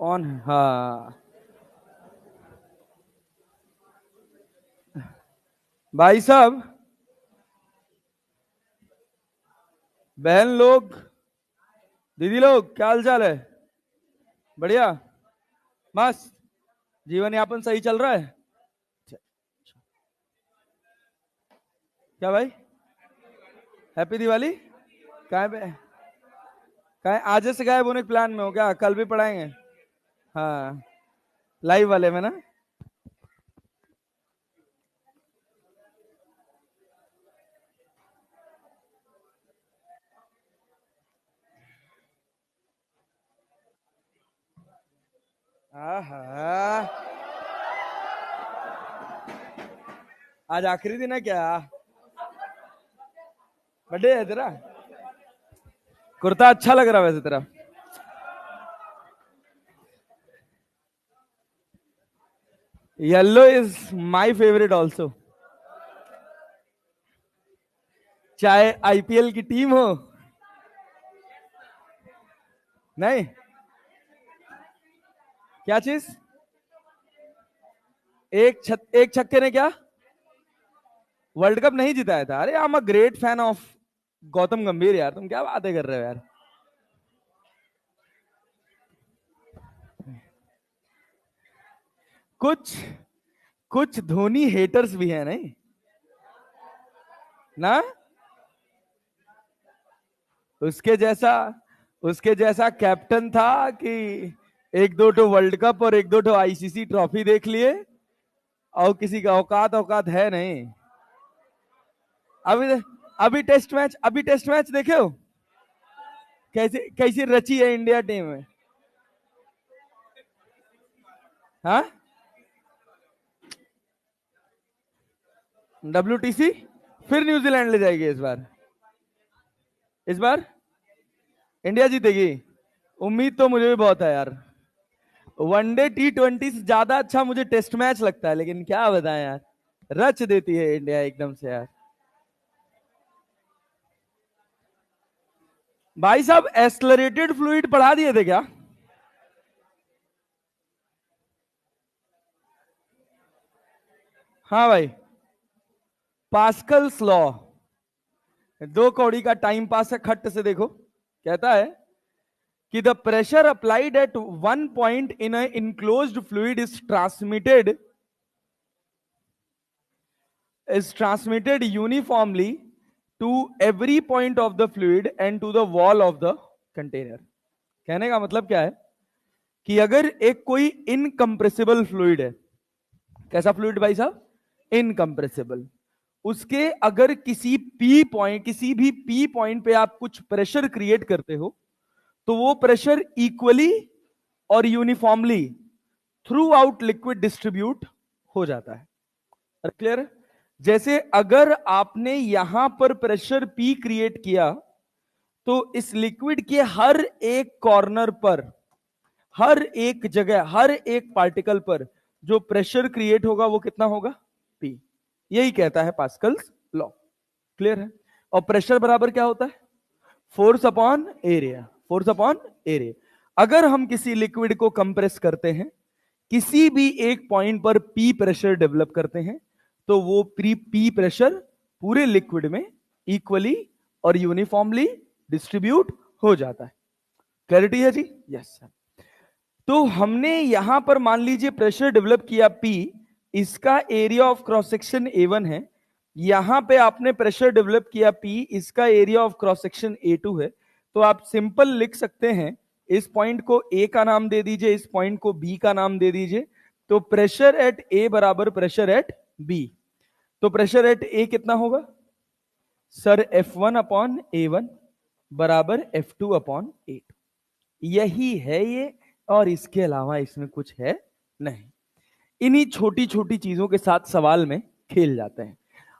On है, हाँ। भाई साहब, बहन लोग, दीदी लोग, क्या हाल चाल है? बढ़िया, मस्त। जीवन यापन सही चल रहा है? क्या भाई? हैप्पी दिवाली। कहाँ पे? कहाँ आज से गायब होने के प्लान में हो क्या? कल भी पढ़ाएंगे? हाँ, लाइव वाले में ना। आहा, आज आखिरी दिन है क्या? बर्थडे है तेरा? कुर्ता अच्छा लग रहा है वैसे तेरा। Yellow is my favourite also. चाहे आईपीएल की टीम हो। नहीं, क्या चीज? एक छक्के ने क्या वर्ल्ड कप नहीं जिताया था? अरे I am a great fan of Gautam गंभीर। यार तुम क्या बातें कर रहे हो यार? कुछ कुछ धोनी हेटर्स भी हैं, नहीं ना? उसके जैसा उसके जैसा कैप्टन था कि एक दो ठो वर्ल्ड कप और एक दो ठो आईसीसी ट्रॉफी देख लिए, और किसी का औकात औकात है नहीं। अभी अभी टेस्ट मैच देखे हो? कैसे कैसी रची है इंडिया टीम में? हाँ, WTC फिर न्यूजीलैंड ले जाएगी इस बार। इस बार इंडिया जीतेगी। उम्मीद तो मुझे भी बहुत है यार। वनडे T20 से ज्यादा अच्छा मुझे टेस्ट मैच लगता है, लेकिन क्या बताएं यार, रच देती है इंडिया एकदम से यार। भाई साहब, एस्लरेटेड फ्लूइड पढ़ा दिए थे क्या? हाँ भाई। पास्कल्स लॉ, दो कौड़ी का टाइम पास है, खट्ट से देखो। कहता है कि the pressure applied at one point in a enclosed fluid is transmitted uniformly to every point of the fluid and to the wall of the container। कहने का मतलब क्या है कि अगर एक कोई इनकम्प्रेसिबल फ्लूइड है। कैसा फ्लूइड भाई साहब? इनकम्प्रेसिबल। उसके अगर किसी भी पी पॉइंट पे आप कुछ प्रेशर क्रिएट करते हो, तो वो प्रेशर इक्वली और uniformly through out liquid distribute हो जाता है। क्लियर? जैसे अगर आपने यहां पर प्रेशर पी क्रिएट किया, तो इस लिक्विड के हर एक कॉर्नर पर, हर एक जगह, हर एक पार्टिकल पर जो प्रेशर क्रिएट होगा वो कितना होगा? पी। यही कहता है पास्कल्स लॉ। क्लियर है? और प्रेशर बराबर क्या होता है? Force upon area. Force upon area. अगर हम किसी लिक्विड को कंप्रेस करते हैं, किसी भी एक पॉइंट पर पी प्रेशर डेवलप करते हैं, तो वो पी प्रेशर पूरे लिक्विड में इक्वली और यूनिफॉर्मली डिस्ट्रीब्यूट हो जाता है। क्लैरिटी है जी? Yes sir. तो हमने यहां पर मान लीजिए प्रेशर डेवलप किया P, इसका area of cross section A1 है। यहां पे आपने प्रेशर डेवलप किया P, इसका area of cross section A2 है। तो आप सिंपल लिख सकते हैं, इस पॉइंट को A का नाम दे दीजिए, इस पॉइंट को B का नाम दे दीजिए। तो प्रेशर एट A बराबर प्रेशर एट B। तो प्रेशर एट A कितना होगा सर? F1 अपॉन A1 बराबर F2 अपॉन A2। यही है ये, और इसके अलावा इसमें कुछ है नहीं। इन्हीं छोटी छोटी चीजों के साथ सवाल में खेल जाते हैं।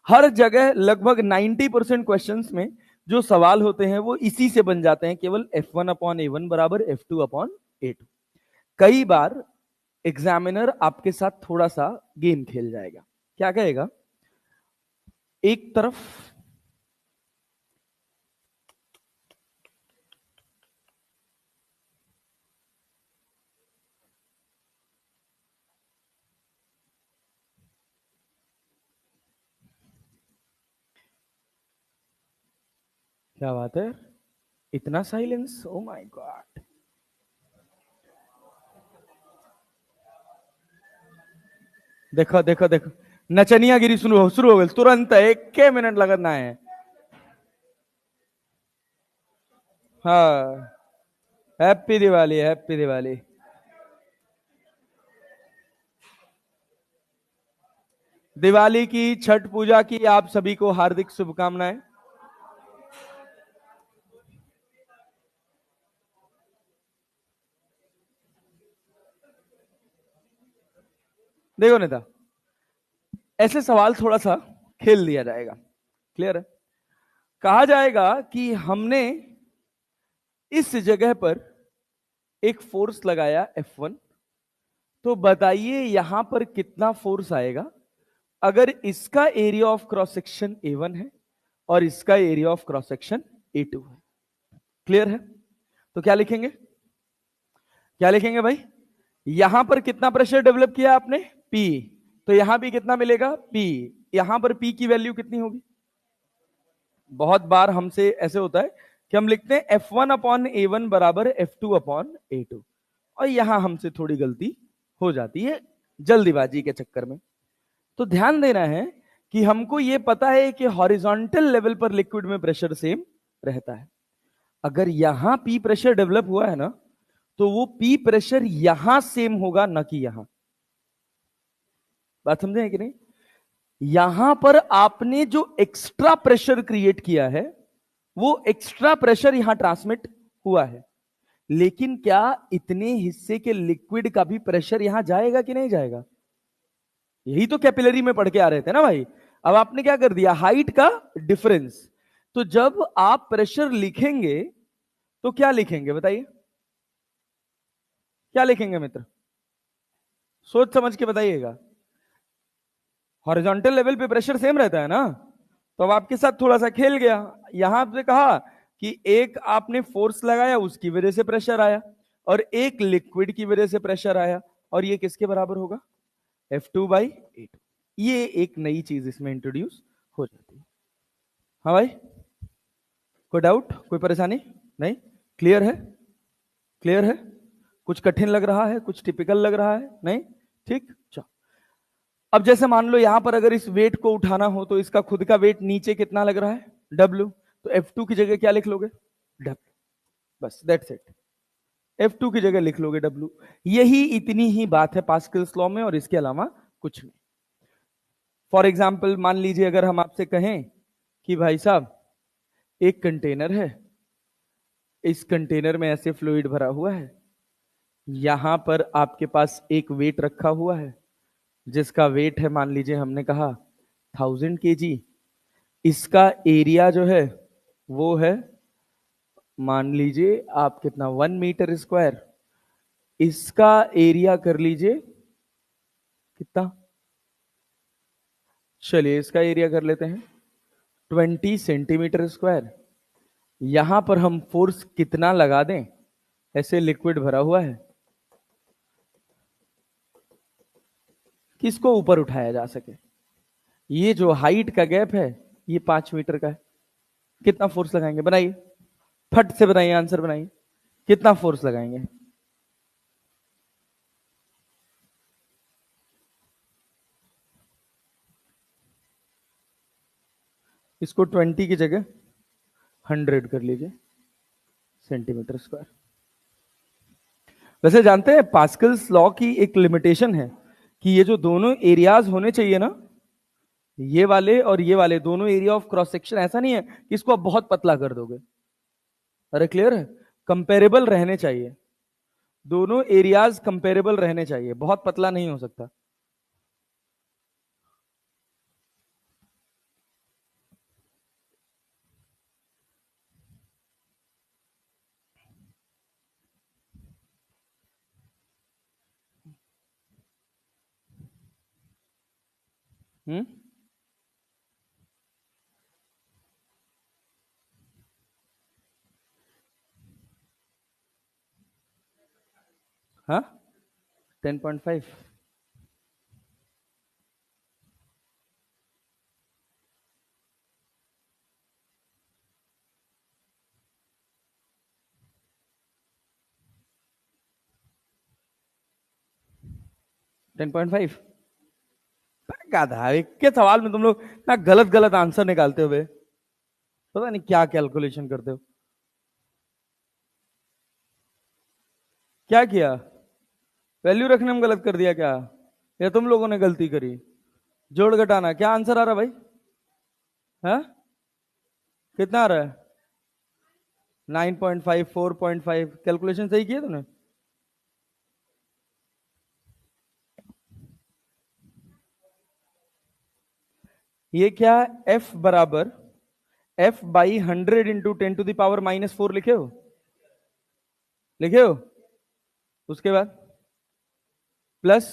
हर जगह लगभग 90% क्वेश्चंस में जो सवाल होते हैं वो इसी से बन जाते हैं, केवल F1 अपॉन A1 बराबर F2 अपॉन A2। कई बार एग्जामिनर आपके साथ थोड़ा सा गेम खेल जाएगा। क्या कहेगा? एक तरफ क्या बात है, इतना साइलेंस, ओ माय गॉड। देखो देखो देखो, नचनिया गिरी शुरू हो गई तुरंत, एक के मिनट लगना है। हाँ, हैप्पी दिवाली, हैप्पी दिवाली। दिवाली की, छठ पूजा की आप सभी को हार्दिक शुभकामनाएं। देखो नेता, ऐसे सवाल थोड़ा सा खेल दिया जाएगा, क्लियर है। कहा जाएगा कि हमने इस जगह पर एक फोर्स लगाया F1, तो बताइए यहां पर कितना फोर्स आएगा अगर इसका area of cross section A1 है और इसका area of cross section A2 है। क्लियर है? तो क्या लिखेंगे, क्या लिखेंगे भाई? यहां पर कितना प्रेशर डेवलप किया आपने, P, तो यहां भी कितना मिलेगा, P। यहां पर P की वैल्यू कितनी होगी? बहुत बार हमसे ऐसे होता है कि हम लिखते हैं F1/A1 बराबर F2/A2, और यहां हमसे थोड़ी गलती हो जाती है जल्दीबाजी के चक्कर में। तो ध्यान देना है कि हमको यह पता है कि हॉरिजॉन्टल लेवल पर लिक्विड में प्रेशर सेम रहता है। अगर यहां पी प्रेशर डेवलप हुआ है ना, तो वो पी प्रेशर यहां सेम होगा, ना कि यहां। बात समझे कि नहीं? यहां पर आपने जो एक्स्ट्रा प्रेशर क्रिएट किया है, वो एक्स्ट्रा प्रेशर यहां ट्रांसमिट हुआ है, लेकिन क्या इतने हिस्से के लिक्विड का भी प्रेशर यहां जाएगा कि नहीं जाएगा? यही तो कैपिलरी में पढ़ के आ रहे थे ना भाई। अब आपने क्या कर दिया, हाइट का डिफरेंस। तो जब आप प्रेशर लिखेंगे तो क्या लिखेंगे बताइए, क्या लिखेंगे मित्र? सोच समझ के बताइएगा। हॉरिजॉन्टल लेवल पे प्रेशर सेम रहता है ना, तो अब आपके साथ थोड़ा सा खेल गया। यहां पे कहा कि एक आपने फोर्स लगाया, उसकी वजह से प्रेशर आया, और एक लिक्विड की वजह से प्रेशर आया, और ये किसके बराबर होगा, F2/A2। ये एक नई चीज इसमें इंट्रोड्यूस हो जाती है। हाँ भाई, कोई डाउट, कोई परेशानी? नहीं, क्लियर है? क्लियर है? कुछ कठिन लग रहा है, कुछ टिपिकल लग रहा है? नहीं, ठीक, चलो। अब जैसे मान लो यहां पर अगर इस वेट को उठाना हो, तो इसका खुद का वेट नीचे कितना लग रहा है, W। तो F2 की जगह क्या लिख लोगे, W। बस दैट्स इट, F2 की जगह लिख लोगे W। यही इतनी ही बात है पास्कल्स लॉ में, और इसके अलावा कुछ नहीं। फॉर एग्जाम्पल मान लीजिए अगर हम आपसे कहें कि भाई साहब एक कंटेनर है, इस कंटेनर में ऐसे फ्लूइड भरा हुआ है, यहां पर आपके पास एक वेट रखा हुआ है, जिसका वेट है मान लीजिए हमने कहा 1000 kg। इसका एरिया जो है वो है मान लीजिए आप कितना, 1 मीटर स्क्वायर। इसका एरिया कर लीजिए कितना, चलिए इसका एरिया कर लेते हैं 20 सेंटीमीटर स्क्वायर। यहां पर हम फोर्स कितना लगा दें, ऐसे लिक्विड भरा हुआ है, किसको ऊपर उठाया जा सके। ये जो हाइट का गैप है, ये 5 मीटर का है। कितना फोर्स लगाएंगे, बनाइए, फट से बनाइए, आंसर बनाइए, कितना फोर्स लगाएंगे? इसको 20 की जगह 100 कर लीजिए सेंटीमीटर स्क्वायर। वैसे जानते हैं पास्कल्स लॉ की एक लिमिटेशन है कि ये जो दोनों एरियाज होने चाहिए ना, ये वाले और ये वाले दोनों एरिया ऑफ क्रॉस सेक्शन, ऐसा नहीं है कि इसको आप बहुत पतला कर दोगे। अरे क्लियर है, कंपेरेबल रहने चाहिए, दोनों एरियाज कंपेरेबल रहने चाहिए, बहुत पतला नहीं हो सकता। हम्म, हाँ, 10.5। 10.5। गाधा, एक के सवाल में तुम लोग ना गलत गलत आंसर निकालते हुए पता नहीं क्या कैलकुलेशन करते हो। क्या किया, वैल्यू रखने में गलत कर दिया क्या, या तुम लोगों ने गलती करी? जोड़ घटाना, क्या आंसर आ रहा भाई? है कितना आ रहा है? 9.5, 4.5। कैलकुलेशन सही किया तूने? ये क्या, f बराबर f बाई 100 इंटू 10⁻⁻⁴ लिखे हो? लिखे हो? उसके बाद प्लस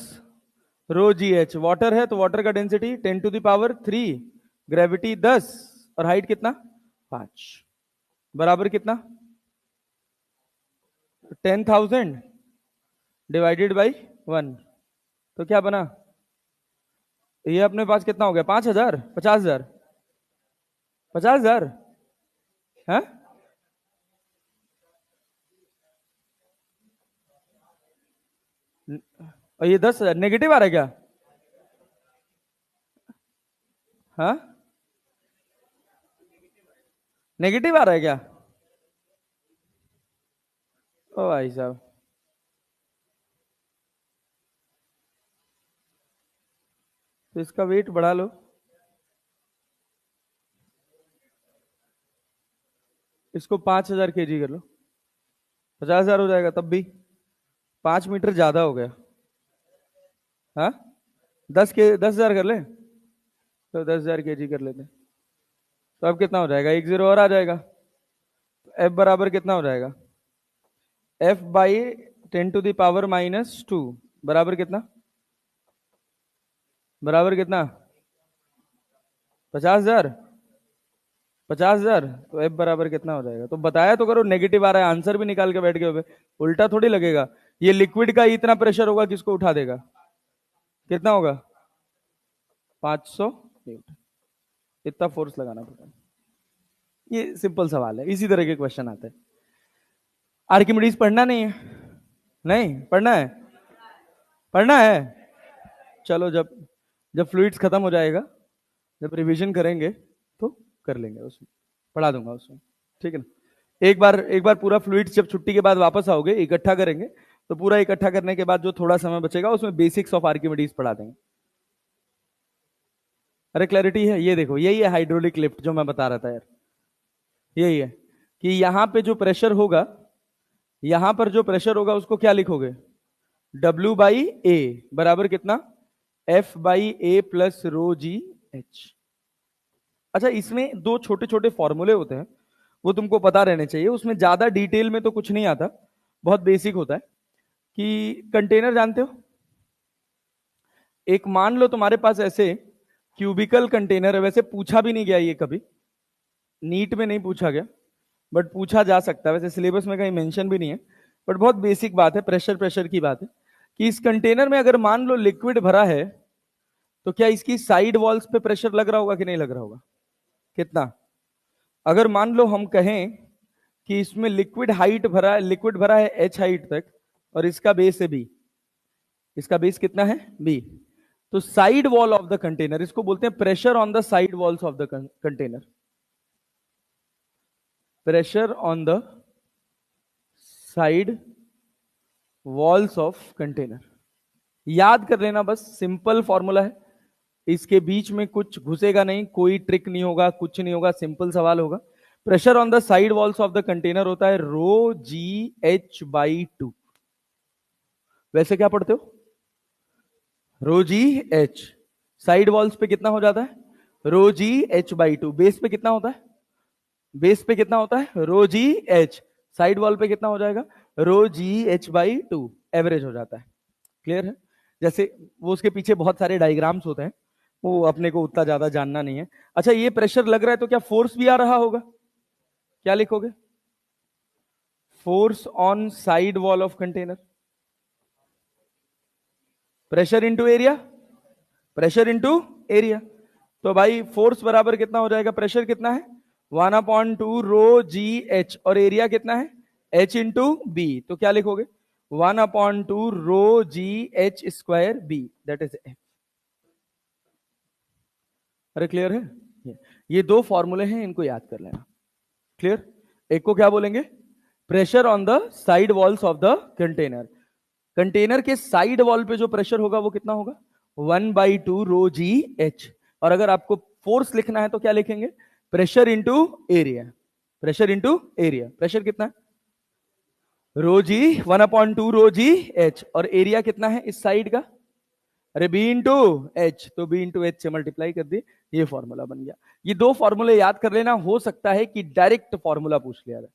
रो जी एच, वाटर है तो वाटर का डेंसिटी 10⁻3, ग्रेविटी 10 और हाइट कितना 5, बराबर कितना 10,000 डिवाइडेड बाई 1। तो क्या बना, ये अपने पास कितना हो गया 5,000, 50,000, 50,000 है। और ये 10,000 नेगेटिव आ रहा है क्या? हाँ, नेगेटिव आ रहा है क्या? ओ भाई साहब, तो इसका वेट बढ़ा लो, इसको 5,000 kg कर लो, 50,000 हो जाएगा। तब भी 5 मीटर ज्यादा हो गया। हाँ, 10,000 कर ले, तो 10,000 kg कर लेते हैं। तो अब कितना हो जाएगा, एक जीरो और आ जाएगा। तो एफ बराबर कितना हो जाएगा, एफ बाई 10⁻⁻² बराबर कितना, बराबर कितना 50,000, 50,000। तो एफ बराबर कितना हो जाएगा, तो बताया तो करो, नेगेटिव आ रहा है, आंसर भी निकाल के बैठ गए हो, उल्टा थोड़ी लगेगा। ये लिक्विड का इतना प्रेशर होगा, किसको उठा देगा, कितना होगा 500 न्यूटन, इतना फोर्स लगाना पड़ेगा। ये सिंपल सवाल है, इसी तरह के क्वेश्चन आते हैं। आर्किमिडीज पढ़ना नहीं है? नहीं पढ़ना है, पढ़ना है। चलो, जब जब फ्लूइड्स खत्म हो जाएगा, जब रिवीजन करेंगे तो कर लेंगे, उसमें पढ़ा दूंगा उसमें, ठीक है ना। एक बार पूरा फ्लूइड्स जब छुट्टी के बाद वापस आओगे इकट्ठा करेंगे, तो पूरा इकट्ठा करने के बाद जो थोड़ा समय बचेगा उसमें बेसिक्स ऑफ आर्किमिडीज पढ़ा देंगे। अरे क्लैरिटी है, ये देखो, यही है हाइड्रोलिक लिफ्ट जो मैं बता रहा था यार, यही है कि यहां पे जो प्रेशर होगा, यहां पर जो प्रेशर होगा उसको क्या लिखोगे, W बाई ए बराबर कितना, F by A plus row G H. अच्छा, इसमें दो छोटे छोटे फॉर्मूले होते हैं, वो तुमको पता रहने चाहिए, उसमें ज्यादा डिटेल में तो कुछ नहीं आता, बहुत बेसिक होता है। कि कंटेनर जानते हो, एक मान लो तुम्हारे पास ऐसे क्यूबिकल कंटेनर है, वैसे पूछा भी नहीं गया ये कभी, नीट में नहीं पूछा गया, बट पूछा जा सकता है, वैसे सिलेबस में कहीं मेंशन भी नहीं है, बट बहुत बेसिक बात है, प्रेशर प्रेशर की बात है। कि इस कंटेनर में अगर मान लो लिक्विड भरा है, तो क्या इसकी साइड वॉल्स पे प्रेशर लग रहा होगा कि नहीं लग रहा होगा, कितना? अगर मान लो हम कहें कि इसमें लिक्विड भरा है एच हाइट तक, और इसका बेस है बी, इसका बेस कितना है बी, तो side wall of the container, इसको बोलते हैं pressure on the side walls of the container, pressure on the side walls of container. याद कर लेना, बस सिंपल फॉर्मूला है, इसके बीच में कुछ घुसेगा नहीं, कोई ट्रिक नहीं होगा, कुछ नहीं होगा, सिंपल सवाल होगा। Pressure on the side walls of the container होता है रो जी एच बाई 2। वैसे क्या पढ़ते हो, रो जी एच, साइड वॉल्स पे कितना हो जाता है रो जी एच बाई 2, बेस पे कितना होता है, बेस पे कितना होता है रो जी एच, साइड वॉल पे कितना हो जाएगा रो जी एच बाई 2, एवरेज हो जाता है। क्लियर है? जैसे वो उसके पीछे बहुत सारे डायग्राम्स होते हैं, वो अपने को उतना ज्यादा जानना नहीं है। अच्छा, ये प्रेशर लग रहा है तो क्या फोर्स भी आ रहा होगा, क्या लिखोगे, force on side wall of container, pressure into area, pressure into area. तो भाई फोर्स बराबर कितना हो जाएगा, प्रेशर कितना है 1/2 रो जी एच, और एरिया कितना है एच इंटू बी, तो क्या लिखोगे 1/2 rho G H square B, that is F. अरे क्लियर है? ये दो फॉर्मूले हैं, इनको याद कर लेना। क्लियर? एक को क्या बोलेंगे? Pressure on the side walls of the container. Container के साइड वॉल पे जो प्रेशर होगा वो कितना होगा? 1/2 रो जी एच। और अगर आपको फोर्स लिखना है तो क्या लिखेंगे? Pressure into area. Pressure into area. Pressure कितना है? रो जी 1/2 रो जी एच। और एरिया कितना है इस साइड का? अरे बी इंटू एच, तो बी इंटू एच से मल्टीप्लाई कर दी, ये फॉर्मूला बन गया। ये दो फॉर्मूले याद कर लेना, हो सकता है कि डायरेक्ट फॉर्मूला पूछ लिया जाए।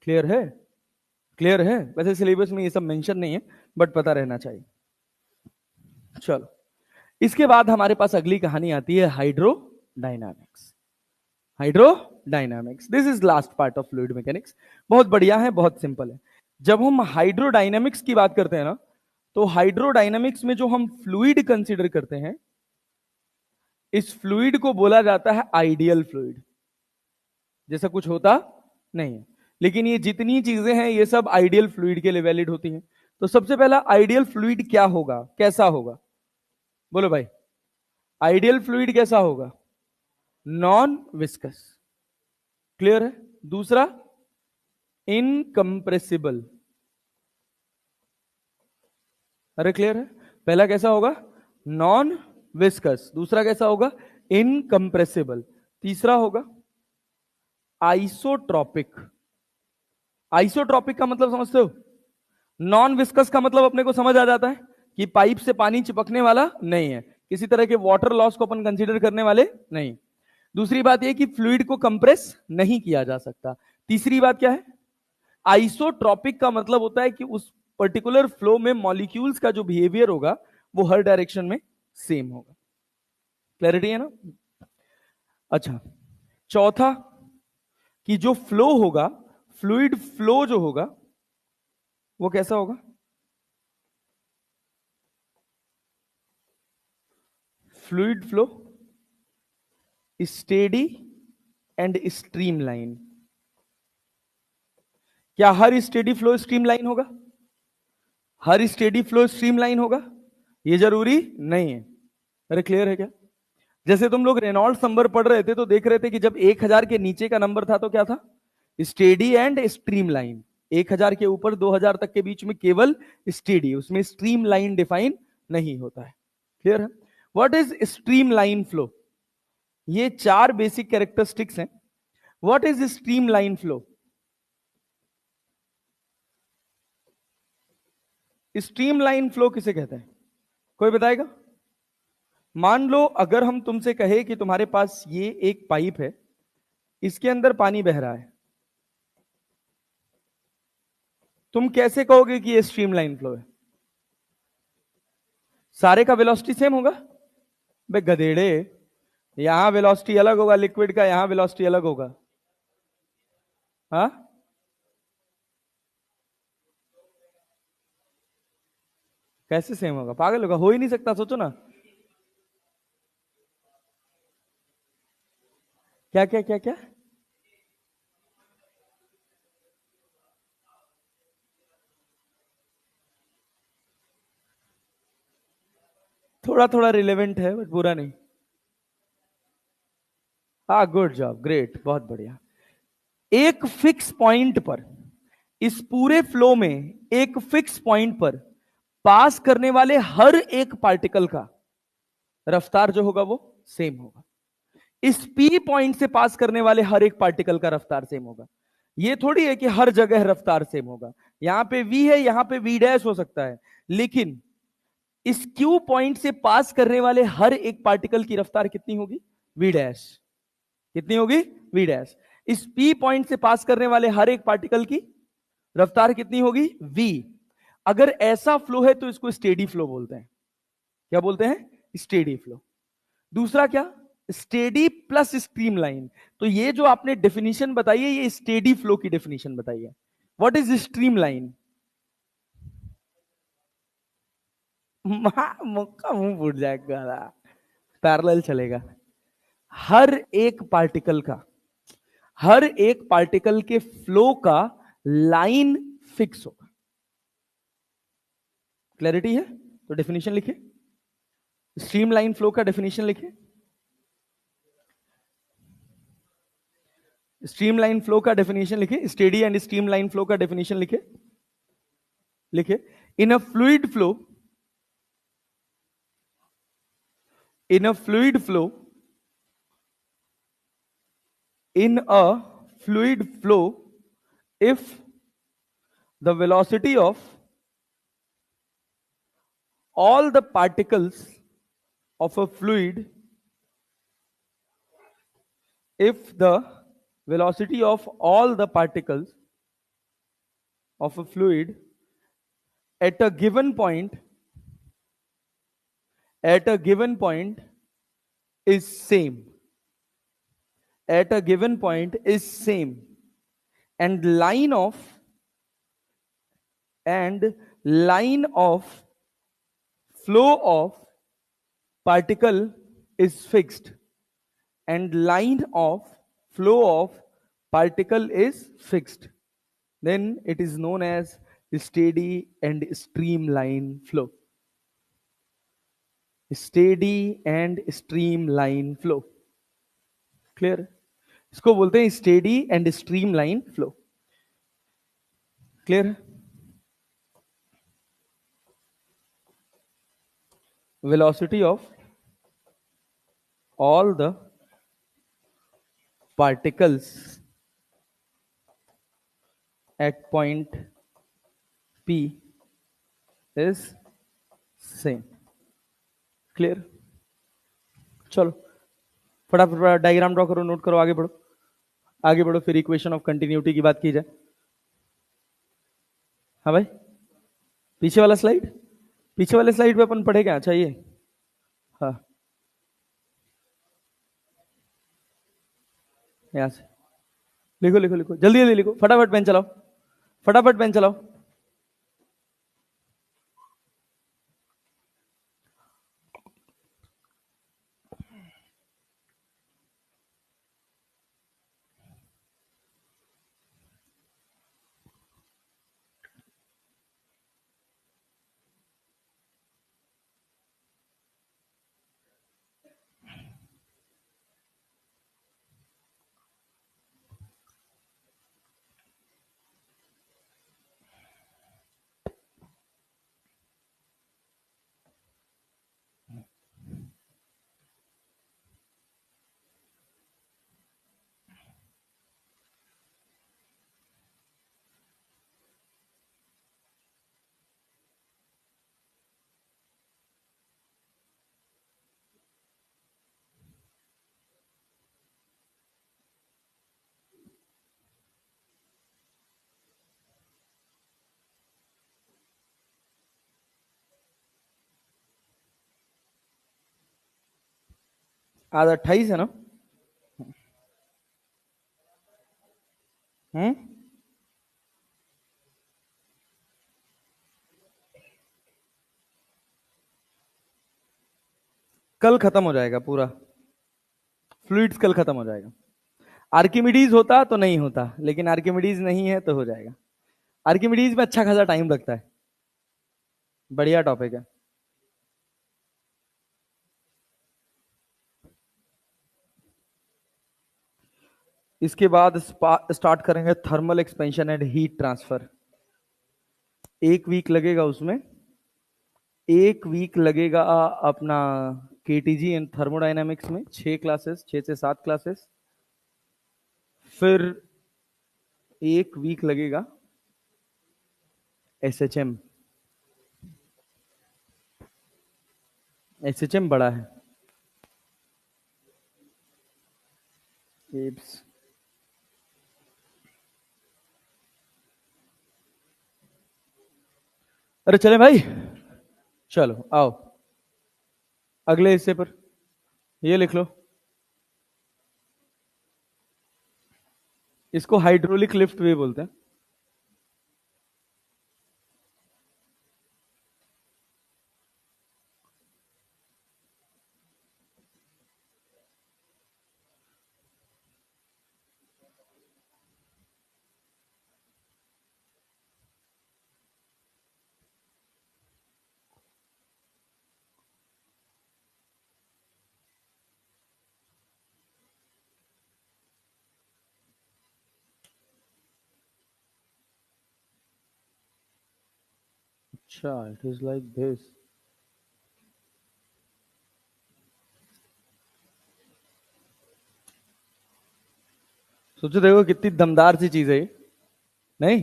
क्लियर है? क्लियर है? वैसे सिलेबस में ये सब मेंशन नहीं है, बट पता रहना चाहिए। चलो, इसके बाद हमारे पास अगली कहानी आती है hydrodynamics. Hydrodynamics, this is last part of fluid mechanics. बहुत बढ़िया है, बहुत सिंपल है। जब हम हाइड्रोडायनामिक्स की बात करते हैं ना, तो हाइड्रोडायनामिक्स में जो हम फ्लूइड कंसीडर करते हैं, इस फ्लूइड को बोला जाता है आइडियल फ्लूइड। जैसा कुछ होता नहीं है, लेकिन ये जितनी चीजें हैं ये सब आइडियल फ्लूइड के लिए वैलिड होती हैं। तो सबसे पहला आइडियल फ्लूइड क्या होगा, कैसा होगा? बोलो भाई, आइडियल फ्लूइड कैसा होगा? Non viscous. क्लियर है? दूसरा, इनकंप्रेसिबल। अरे क्लियर है? पहला कैसा होगा? Non viscous. दूसरा कैसा होगा? इनकंप्रेसिबल। तीसरा होगा आइसोट्रॉपिक। आइसोट्रॉपिक का मतलब समझते हो? नॉन विस्कस का मतलब अपने को समझ आ जाता है कि पाइप से पानी चिपकने वाला नहीं है, किसी तरह के वाटर लॉस को अपन कंसीडर करने वाले नहीं। दूसरी बात यह कि फ्लूइड को कंप्रेस नहीं किया जा सकता। तीसरी बात क्या है? आइसोट्रॉपिक का मतलब होता है कि उस पर्टिकुलर फ्लो में मॉलिक्यूल्स का जो बिहेवियर होगा वो हर डायरेक्शन में सेम होगा। क्लैरिटी है ना? अच्छा, चौथा, कि जो फ्लो होगा, फ्लूइड फ्लो जो होगा वो कैसा होगा? Fluid flow steady and streamline. क्या हर स्टेडी फ्लो स्ट्रीमलाइन होगा? हर स्टेडी फ्लो स्ट्रीमलाइन होगा? ये जरूरी नहीं है। अरे क्लियर है क्या? जैसे तुम लोग रेनॉल्ड्स नंबर पढ़ रहे थे तो देख रहे थे कि जब 1000 के नीचे का नंबर था तो क्या था? Steady and streamline. 1000 के ऊपर 2000 तक के बीच में केवल स्टेडी, उसमें स्ट्रीमलाइन डिफाइन नहीं होता है। क्लियर है? What is streamline flow? ये चार बेसिक कैरेक्टरिस्टिक्स हैं। What is streamline flow? Streamline flow किसे कहते हैं? कोई बताएगा? मान लो अगर हम तुमसे कहे कि तुम्हारे पास ये एक पाइप है, इसके अंदर पानी बह रहा है, तुम कैसे कहोगे कि ये स्ट्रीमलाइन फ्लो है? सारे का वेलोसिटी सेम होगा? बे गधेड़े, यहां वेलोसिटी अलग होगा लिक्विड का, यहां वेलोसिटी अलग होगा। हाँ, कैसे सेम होगा? पागल होगा, हो ही नहीं सकता। सोचो ना। क्या क्या क्या क्या? थोड़ा थोड़ा रिलेवेंट है बट बुरा नहीं। हाँ, गुड जॉब, ग्रेट, बहुत बढ़िया। एक फिक्स पॉइंट पर, इस पूरे फ्लो में एक फिक्स पॉइंट पर पास करने वाले हर एक पार्टिकल का रफ्तार जो होगा वो सेम होगा। इस पी पॉइंट से पास करने वाले हर एक पार्टिकल का रफ्तार सेम होगा। ये थोड़ी है कि हर जगह रफ्तार सेम होगा। यहां पे वी है, यहां पे वी डैश हो सकता है, लेकिन इस क्यू पॉइंट से पास करने वाले हर एक पार्टिकल की रफ्तार कितनी होगी? V dash. कितनी होगी? V dash. इस पी पॉइंट से पास करने वाले हर एक पार्टिकल की रफ्तार कितनी होगी? वी। अगर ऐसा फ्लो है तो इसको स्टेडी फ्लो बोलते हैं। क्या बोलते हैं? Steady flow. दूसरा क्या? Steady plus streamline. तो ये जो आपने डेफिनेशन बताई है, ये स्टेडी फ्लो की डेफिनेशन बताई है। What is streamline? मुक्का मुंह फूट जाएगा, पैरेलल चलेगा। हर एक पार्टिकल का, हर एक पार्टिकल के फ्लो का लाइन फिक्स होगा। क्लैरिटी है तो डेफिनेशन लिखे, स्ट्रीमलाइन फ्लो का डेफिनेशन लिखे, स्ट्रीमलाइन फ्लो का डेफिनेशन लिखे, स्टेडी एंड स्ट्रीमलाइन फ्लो का डेफिनेशन लिखे, लिखे in a fluid flow, in a fluid flow, in a fluid flow, if the velocity of all the particles of a fluid, if the velocity of all the particles of a fluid at a given point, at a given point is same, at a given point is same, and line of flow of particle is fixed, and line of flow of particle is fixed, then it is known as steady and streamline flow. Steady and streamline flow. Clear? इसको बोलते हैं steady and streamline flow. Clear? velocity of all the particles at point P is same. Clear? चलो फटाफट diagram draw करो, note करो, आगे बढ़ो, आगे बढ़ो, फिर इक्वेशन ऑफ कंटिन्यूटी की बात की जाए. हाँ भाई, पीछे वाला स्लाइड, पीछे वाले स्लाइड पे अपन पढ़े क्या? अच्छा ये, हाँ यहां से लिखो लिखो लिखो, जल्दी जल्दी लिखो, फटाफट पेन चलाओ, फटाफट पेन चलाओ. आज 28 है ना? कल खत्म हो जाएगा पूरा, फ्लूइड्स कल खत्म हो जाएगा. आर्किमिडीज होता तो नहीं होता, लेकिन आर्किमिडीज नहीं है तो हो जाएगा. आर्किमिडीज में अच्छा खासा टाइम लगता है. बढ़िया टॉपिक है. इसके बाद स्टार्ट करेंगे thermal expansion and heat transfer. 1 week लगेगा उसमें, 1 वीक लगेगा अपना केटीजी एंड थर्मोडाइनमिक्स में, 6 क्लासेस, 6 से 7 क्लासेस. फिर 1 वीक लगेगा एसएचएम. एसएचएम बड़ा है. एब्स अरे चले भाई, चलो आओ अगले हिस्से पर. ये लिख लो, इसको हाइड्रोलिक लिफ्ट भी बोलते हैं. अच्छा, इट इज लाइक दिस। सोचो देखो कितनी दमदार सी चीज है ये। नहीं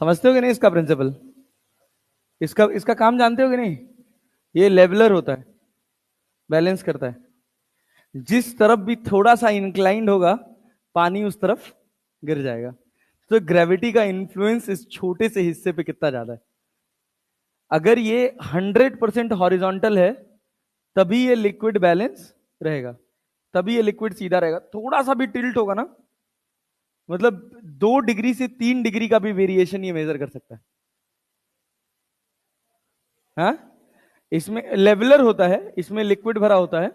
समझते हो कि नहीं इसका प्रिंसिपल? इसका इसका काम जानते हो कि नहीं? ये लेवलर होता है, बैलेंस करता है। जिस तरफ भी थोड़ा सा इंक्लाइंड होगा पानी उस तरफ गिर जाएगा। तो ग्रेविटी का इन्फ्लुएंस इस छोटे से हिस्से पे कितना ज्यादा है। अगर ये 100% हॉरिजॉन्टल है तभी ये लिक्विड बैलेंस रहेगा, तभी ये लिक्विड सीधा रहेगा। थोड़ा सा भी टिल्ट होगा ना, मतलब 2 डिग्री से 3 डिग्री का भी वेरिएशन ये मेजर कर सकता है। हाँ, इसमें लेवलर होता है, इसमें लिक्विड भरा होता है।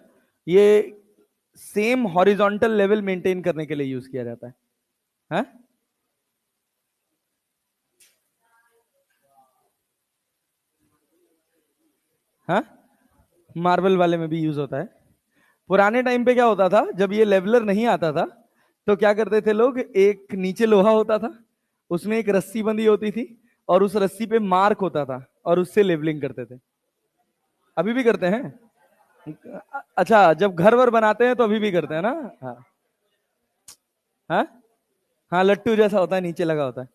ये सेम हॉरिजॉन्टल लेवल मेंटेन करने के लिए यूज किया जाता है। हाँ, हाँ, मार्बल वाले में भी यूज होता है। पुराने टाइम पे क्या होता था, जब ये लेवलर नहीं आता था तो क्या करते थे लोग, एक नीचे लोहा होता था, उसमें एक रस्सी बंधी होती थी, और उस रस्सी पे मार्क होता था और उससे लेवलिंग करते थे। अभी भी करते हैं। अच्छा, जब घर वर बनाते हैं तो अभी भी करते हैं ना। हाँ, हाँ, हाँ, लट्टू जैसा होता है, नीचे लगा होता है।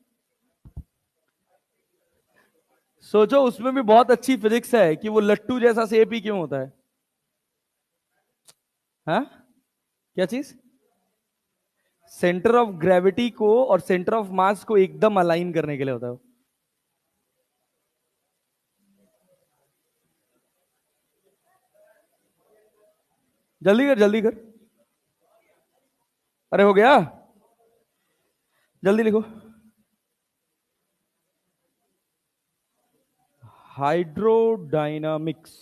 सोचो उसमें भी बहुत अच्छी फिजिक्स है कि वो लट्टू जैसा शेप ही क्यों होता है। हाँ, क्या चीज? सेंटर ऑफ ग्रेविटी को और सेंटर ऑफ मास को एकदम अलाइन करने के लिए होता है। जल्दी कर, जल्दी कर। अरे हो गया, जल्दी लिखो। हाइड्रोडायनामिक्स।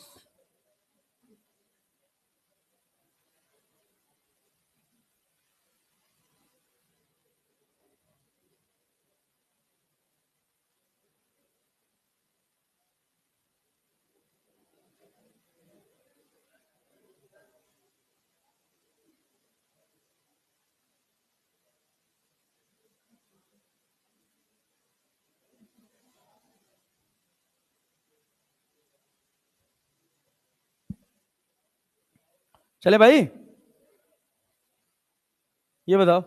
चले भाई, ये बताओ।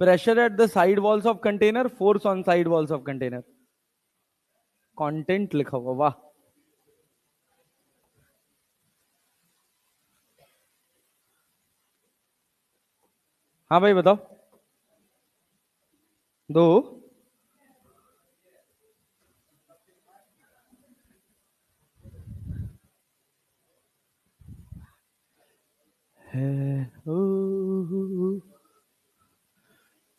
Pressure at the side walls of container, force on side walls of container. Content लिखा हुआ, वाह। हाँ भाई बताओ। दो। है ओ,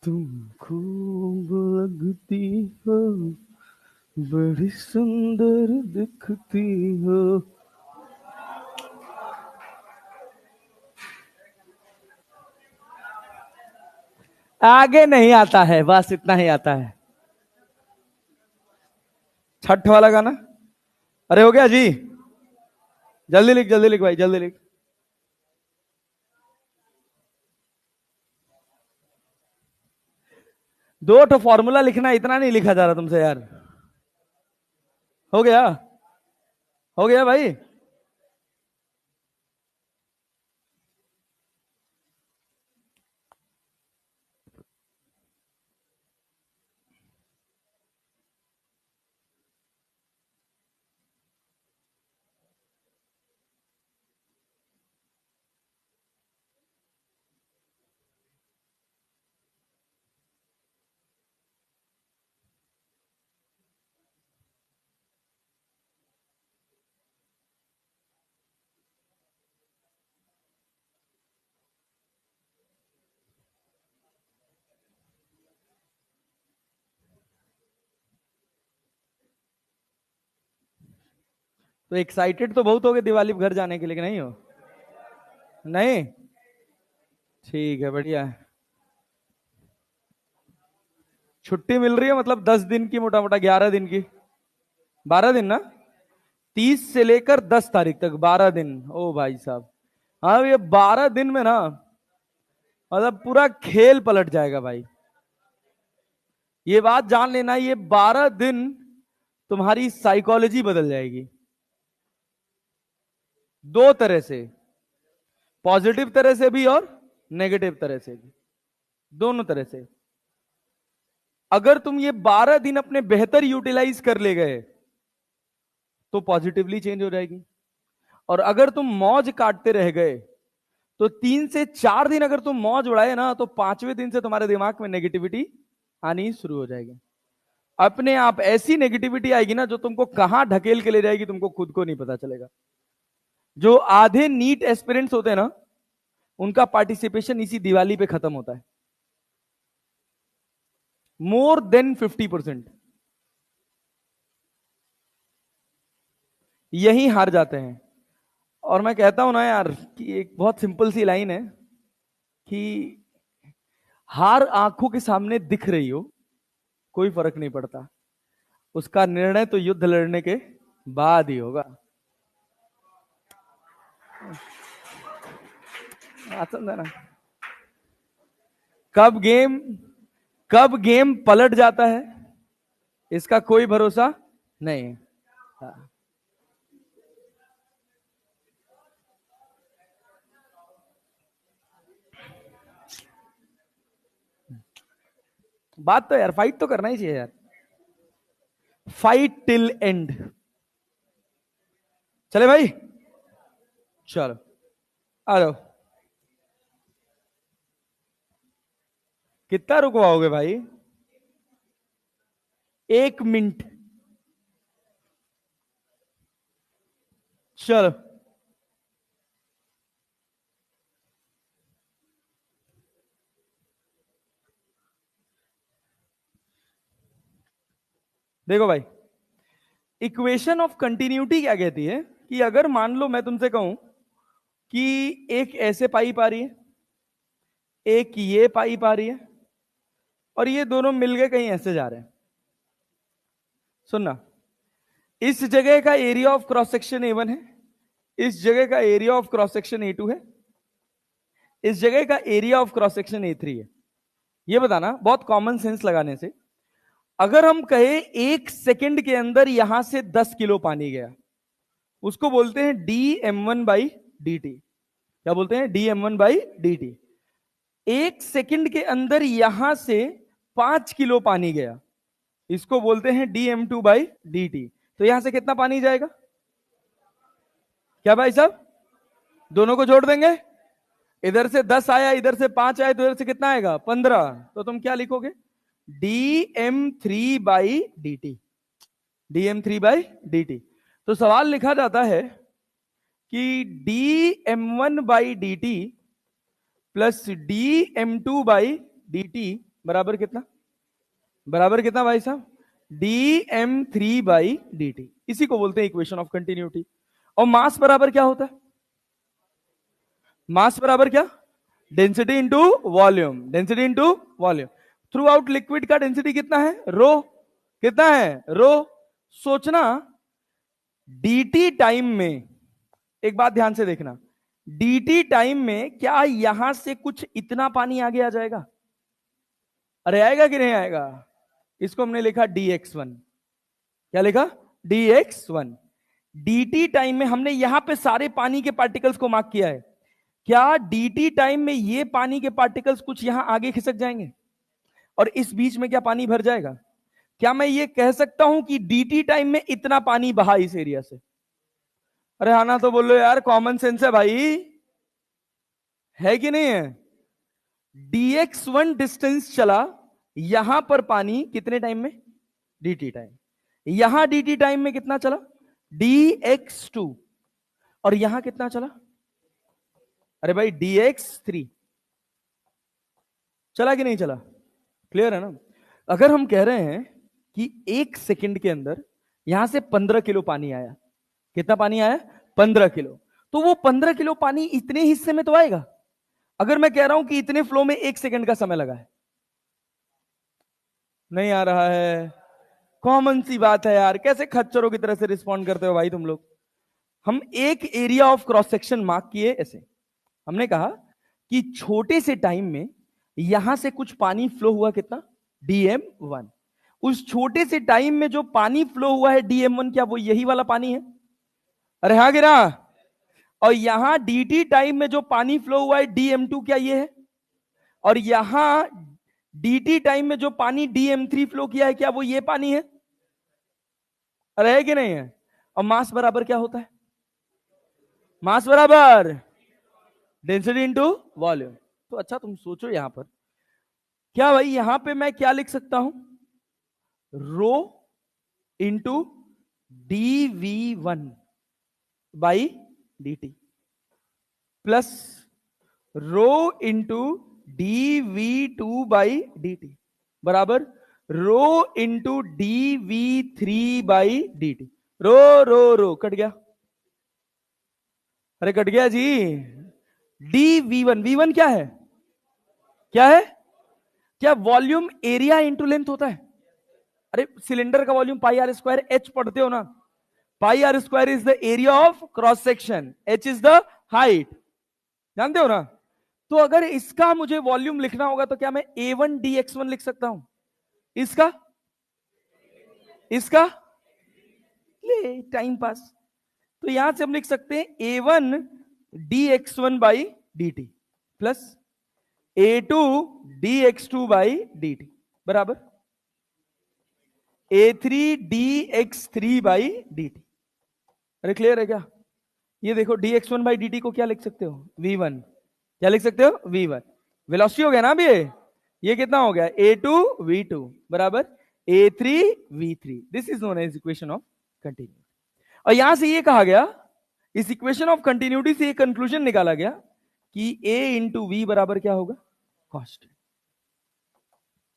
तुम खूब लगती हो, बड़ी सुंदर दिखती हो। आगे नहीं आता है, बस इतना ही आता है। छठ वाला गाना। अरे हो गया जी, जल्दी लिख, जल्दी लिख भाई, जल्दी लिख। दो तो फॉर्मूला लिखना, इतना नहीं लिखा जा रहा तुमसे यार। हो गया, हो गया भाई। तो एक्साइटेड तो बहुत हो गए दिवाली पे घर जाने के लिए, कि नहीं हो? नहीं, ठीक है, बढ़िया है। छुट्टी मिल रही है मतलब 10 दिन की, मोटा मोटा 11 दिन की। 12 दिन ना? 30 से लेकर 10 तारीख तक 12 दिन, ओ भाई साहब। हाँ, ये 12 दिन में ना, मतलब पूरा खेल पलट जाएगा भाई। ये बात जान लेना, ये 12 दिन तुम्हारी साइकोलॉजी बदल जाएगी। दो तरह से, पॉजिटिव तरह से भी और नेगेटिव तरह से भी, दोनों तरह से। अगर तुम ये 12 दिन अपने बेहतर यूटिलाइज कर ले गए तो पॉजिटिवली चेंज हो जाएगी, और अगर तुम मौज काटते रह गए तो 3 से 4 दिन अगर तुम मौज उड़ाए ना, तो 5वें दिन से तुम्हारे दिमाग में नेगेटिविटी आनी शुरू हो जाएगी। अपने आप ऐसी नेगेटिविटी आएगी ना, जो तुमको कहां ढकेल के ले जाएगी तुमको खुद को नहीं पता चलेगा। जो आधे नीट एस्पिरेंट्स होते हैं ना, उनका पार्टिसिपेशन इसी दिवाली पे खत्म होता है, मोर देन 50%। यही हार जाते हैं। और मैं कहता हूं ना यार कि एक बहुत सिंपल सी लाइन है कि हार आंखों के सामने दिख रही हो, कोई फर्क नहीं पड़ता, उसका निर्णय तो युद्ध लड़ने के बाद ही होगा। समझा ना? कब गेम पलट जाता है इसका कोई भरोसा नहीं है। हाँ। बात तो यार फाइट तो करना ही चाहिए यार, फाइट टिल एंड। चले भाई, चलो आ जाओ। कितना रुकवाओगे भाई? 1 मिनट। चलो देखो भाई, इक्वेशन ऑफ कंटिन्यूटी क्या कहती है कि अगर मान लो मैं तुमसे कहूं कि एक ऐसे पाइप आ रही है, एक ये पाइप आ रही है, और ये दोनों मिलके कहीं ऐसे जा रहे हैं। सुनना, इस जगह का area of cross section A1 है, इस जगह का area of cross section A2 है, इस जगह का area of cross section A3 है। ये बताना बहुत कॉमन सेंस लगाने से, अगर हम कहे 1 सेकंड के अंदर यहां से 10 किलो पानी गया, उसको बोलते हैं dm1/dt। क्या बोलते हैं? dm1/dt। 1 सेकंड के अंदर यहां से 5 किलो पानी गया, इसको बोलते हैं dm2/dt। तो यहां से कितना पानी जाएगा? क्या भाई साहब, दोनों को जोड़ देंगे, इधर से 10 आया, इधर से 5 आया, तो इधर से कितना आएगा? 15। तो तुम क्या लिखोगे? dm3/dt। dm3/dt। तो सवाल लिखा जाता है कि dm1/dt प्लस dm2/dt बराबर कितना? बराबर कितना भाई साहब? dm3/dt। इसी को बोलते हैं इक्वेशन ऑफ कंटिन्यूटी। और मास बराबर क्या होता है? मास बराबर क्या? Density into volume. Density into volume. Through out liquid का डेंसिटी कितना है? रो। कितना है? रो। सोचना, dt टाइम में, एक बात ध्यान से देखना, dt टाइम में क्या यहां से कुछ इतना पानी आगे आ जाएगा? अरे आएगा कि नहीं आएगा? इसको हमने लिखा dx1। क्या लिखा? dx1। dt टाइम में हमने यहां पे सारे पानी के पार्टिकल्स को मार्क किया है, क्या dt टाइम में ये पानी के पार्टिकल्स कुछ यहां आगे खिसक जाएंगे और इस बीच में क्या पानी भर जाएगा? क्या मैं ये कह सकता हूं कि dt टाइम में इतना पानी बहा इस एरिया से? अरे आना तो बोलो यार, कॉमन सेंस है भाई, है कि नहीं है? dx1 डिस्टेंस चला, यहां पर पानी कितने टाइम में? dt time. यहां dt टाइम में कितना चला? dx2। और यहां कितना चला? अरे भाई dx3। चला कि नहीं चला? क्लियर है ना? अगर हम कह रहे हैं कि 1 सेकंड के अंदर यहां से 15 किलो पानी आया, कितना पानी आया? 15 किलो। तो वो 15 किलो पानी इतने हिस्से में तो आएगा। अगर मैं कह रहा हूं कि इतने फ्लो में 1 सेकंड का समय लगा है, नहीं आ रहा है? कॉमन सी बात है यार, कैसे खच्चरों की तरह से रिस्पॉन्ड करते हो भाई तुम लोग। हम एक area of cross section mark किए ऐसे, हमने कहा कि छोटे से टाइम में यहां से कुछ पानी फ्लो हुआ, कितना? dm1। उस छोटे से टाइम में जो पानी फ्लो हुआ है dm1, क्या वो यही वाला पानी है? अरे हाँ गिरा। और यहां dt टाइम में जो पानी फ्लो हुआ है dm2, क्या ये है? और यहां dt टाइम में जो पानी dm3 फ्लो किया है, क्या वो ये पानी है? अरे है कि नहीं है? और मास बराबर क्या होता है? मास बराबर डेंसिटी इनटू वॉल्यूम। तो अच्छा तुम सोचो यहां पर, क्या भाई यहां पे मैं क्या लिख सकता हूं? Rho into dv1 by dt plus rho into dv2 by dt बराबर rho into dv3 by dt। Rho rho rho cut गया। अरे कट गया जी। dv1, v1 क्या है? क्या है? क्या वॉल्यूम एरिया इंटू लेंथ होता है? अरे सिलेंडर का volume pi r square h पढ़ते हो ना? Pi r square is the area of cross section, h is the height, जानते हो ना? तो अगर इसका मुझे वॉल्यूम लिखना होगा तो क्या मैं a1 dx1 लिख सकता हूं? इसका इसका ले टाइम पास। तो यहां से हम लिख सकते हैं a1 dx1 by dt plus a2 dx2 by dt बराबर a3 dx3 बाई dt। अरे क्लियर है क्या? ये देखो dx1 बाई dt को क्या लिख सकते हो? v1। क्या लिख सकते हो? v1। वेलोसिटी हो गया ना अभी ये कितना हो गया? a2 v2 बराबर a3 v3। This is known as equation of continuity. और यहां से ये कहा गया, इस इक्वेशन ऑफ कंटिन्यूटी से ये कंक्लूजन निकाला गया कि a इंटू वी बराबर क्या होगा? कांस्टेंट।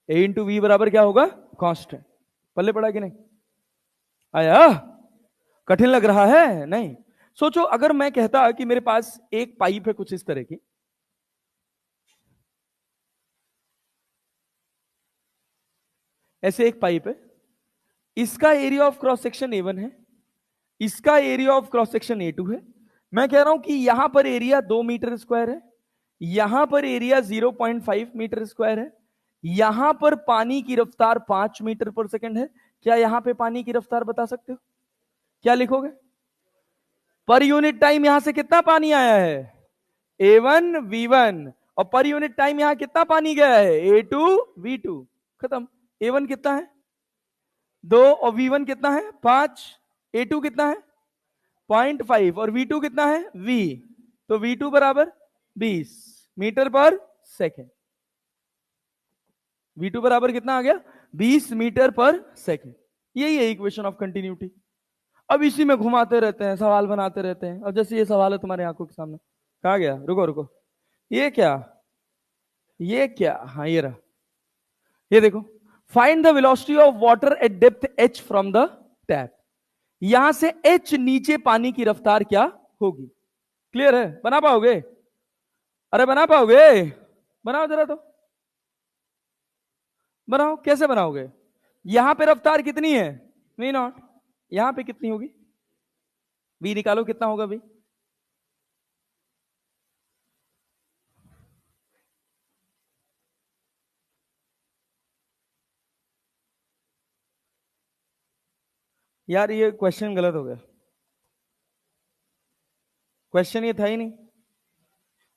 a इंटू वी बराबर क्या होगा? कांस्टेंट। पल्ले पड़ा कि नहीं आया? कठिन लग रहा है? नहीं। सोचो अगर मैं कहता कि मेरे पास एक पाइप है कुछ इस तरह की, ऐसे एक पाइप है, इसका area of cross section a1 है, इसका area of cross section a2 है। मैं कह रहा हूं कि यहां पर एरिया 2 मीटर स्क्वायर है, यहां पर एरिया 0.5 मीटर स्क्वायर है, यहां पर पानी की रफ्तार 5 मीटर पर सेकंड है। क्या यहां पे पानी की रफ्तार बता सकते हो? क्या लिखोगे? पर यूनिट टाइम यहां से कितना पानी आया है? a1 v1। और पर यूनिट टाइम यहां कितना पानी गया है? a2 v2। खत्म। a1 कितना है? 2 और v1 कितना है? 5। a2 कितना है? 0.5 और v2 कितना है? v। तो v2 बराबर 20 मीटर पर सेकेंड। v2 बराबर कितना आ गया? 20 मीटर पर सेकेंड। यही है इक्वेशन ऑफ कंटिन्यूटी। अब इसी में घुमाते रहते हैं, सवाल बनाते रहते हैं। अब जैसे ये सवाल है तुम्हारे आंखों के सामने, कहा गया? रुको रुको, ये क्या? ये क्या? हाँ ये रहा। ये देखो, find the velocity of water at depth h from the tap. यहां से h नीचे पानी की रफ्तार क्या होगी? क्लियर है? बना पाओगे? अरे बना पाओगे? बनाओ जरा तो, बनाओ। कैसे बनाओगे? यहां पे रफ्तार कितनी है? V nought. यहां पे कितनी होगी? वी निकालो कितना होगा भाई? यार ये क्वेश्चन गलत हो गया। क्वेश्चन ये था ही नहीं।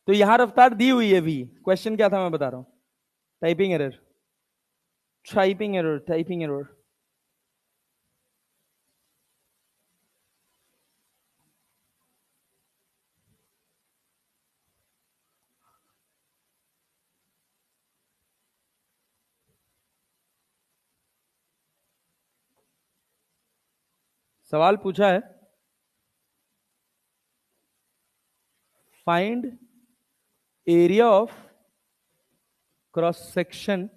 तो यहां रफ्तार दी हुई है वी, क्वेश्चन क्या था मैं बता रहा हूं। Typing error, typing error, typing error. सवाल पूछा है, find area of cross section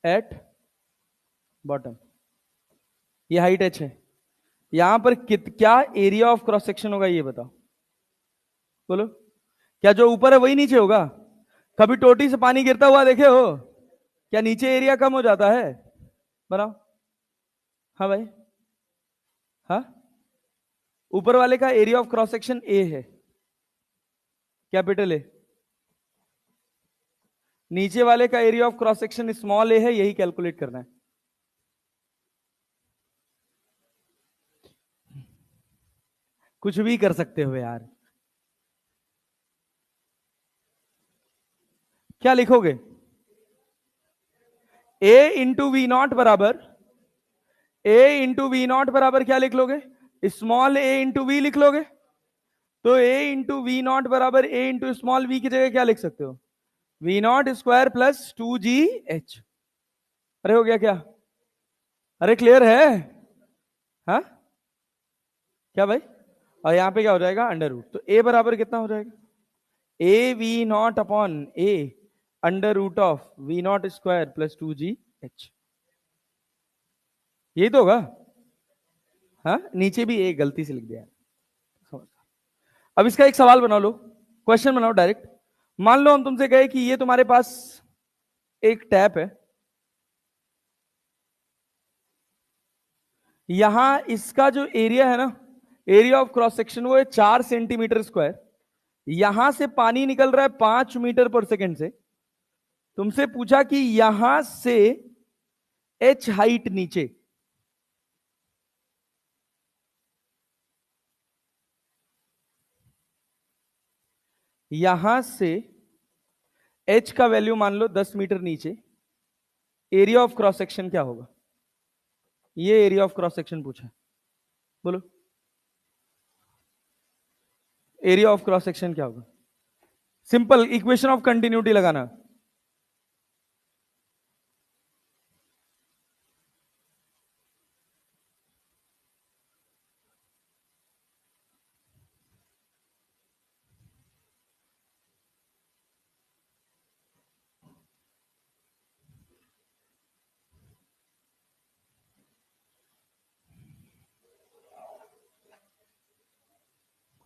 at bottom. ये हाइट h है, यहां पर क्या एरिया ऑफ क्रॉस सेक्शन होगा ये बताओ। बोलो, क्या जो ऊपर है वही नीचे होगा? कभी टोटी से पानी गिरता हुआ देखे हो? क्या नीचे एरिया कम हो जाता है? बनाओ। हाँ भाई, हाँ। ऊपर वाले का area of cross section a है, कैपिटल ए। नीचे वाले का area of cross section small a है, यही कैलकुलेट करना है। कुछ भी कर सकते हो यार। क्या लिखोगे? ए इंटू वी नॉट बराबर, ए इंटू वी नॉट बराबर क्या लिख लोगे? स्मॉल ए इंटू वी लिख लोगे। तो ए इंटू वी नॉट बराबर ए इंटू स्मॉल वी की जगह क्या लिख सकते हो? V nought square plus 2GH। अरे हो गया क्या? अरे क्लियर है? हाँ क्या भाई? और यहां पे क्या हो जाएगा? Under root. तो ए बराबर कितना हो जाएगा? A V nought upon A under root of V nought square plus 2GH। यही तो होगा। हाँ नीचे भी ए गलती से लिख दिया। अब इसका एक सवाल बना लो, क्वेश्चन बनाओ डायरेक्ट। मान लो हम तुमसे कहे कि ये तुम्हारे पास एक टैप है, यहां इसका जो एरिया है ना, एरिया ऑफ क्रॉस सेक्शन, वो है 4 सेंटीमीटर स्क्वायर। यहां से पानी निकल रहा है 5 मीटर पर सेकेंड से। तुमसे पूछा कि यहां से h हाइट नीचे, यहां से h का वैल्यू मान लो 10 मीटर नीचे, एरिया ऑफ क्रॉस सेक्शन क्या होगा? ये एरिया ऑफ क्रॉस सेक्शन पूछा, बोलो एरिया ऑफ क्रॉस सेक्शन क्या होगा? सिंपल इक्वेशन ऑफ कंटिन्यूटी लगाना।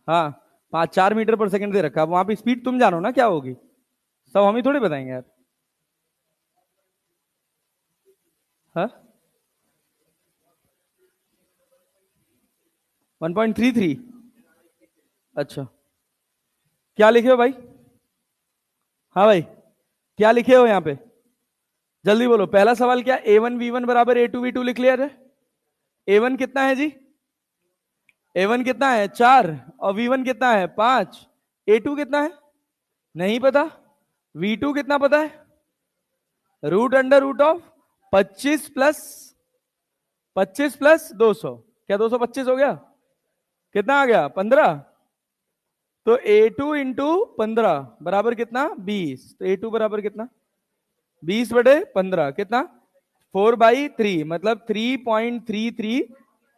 हाँ 5-4 मीटर पर सेकंड दे रखा, वहां पे स्पीड तुम जानो ना क्या होगी, सब हम ही थोड़ी बताएंगे यार। हाँ 1.33। अच्छा क्या लिखे हो भाई? हाँ भाई क्या लिखे हो यहां पे? जल्दी बोलो। पहला सवाल क्या? A1V1 बराबर A2V2 लिख लिया है। A1 कितना है जी? A1 कितना है? 4। और V1 कितना है? 5। A2 कितना है? नहीं पता। V2 कितना पता है? Root under root of 25 plus 200। क्या 225 हो गया? कितना आ गया? 15। तो A2 इंटू 15 बराबर कितना? 20। तो A2 बराबर कितना? 20/15 कितना? 4/3 मतलब 3.33,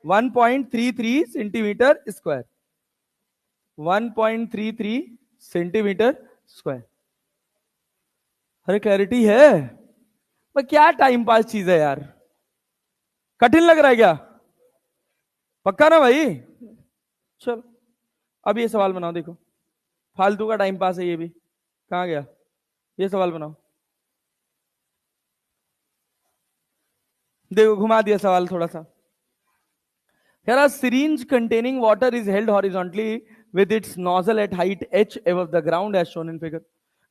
1.33 सेंटीमीटर स्क्वायर, 1.33 सेंटीमीटर स्क्वायर। अरे क्लैरिटी है? पर क्या टाइम पास चीज है यार, कठिन लग रहा है क्या? पक्का ना भाई? चलो अब ये सवाल बनाओ, देखो फालतू का टाइम पास है ये भी, कहां गया? ये सवाल बनाओ। देखो घुमा दिया सवाल थोड़ा सा। Here a syringe containing water is held horizontally with its nozzle at height h above the ground as shown in figure.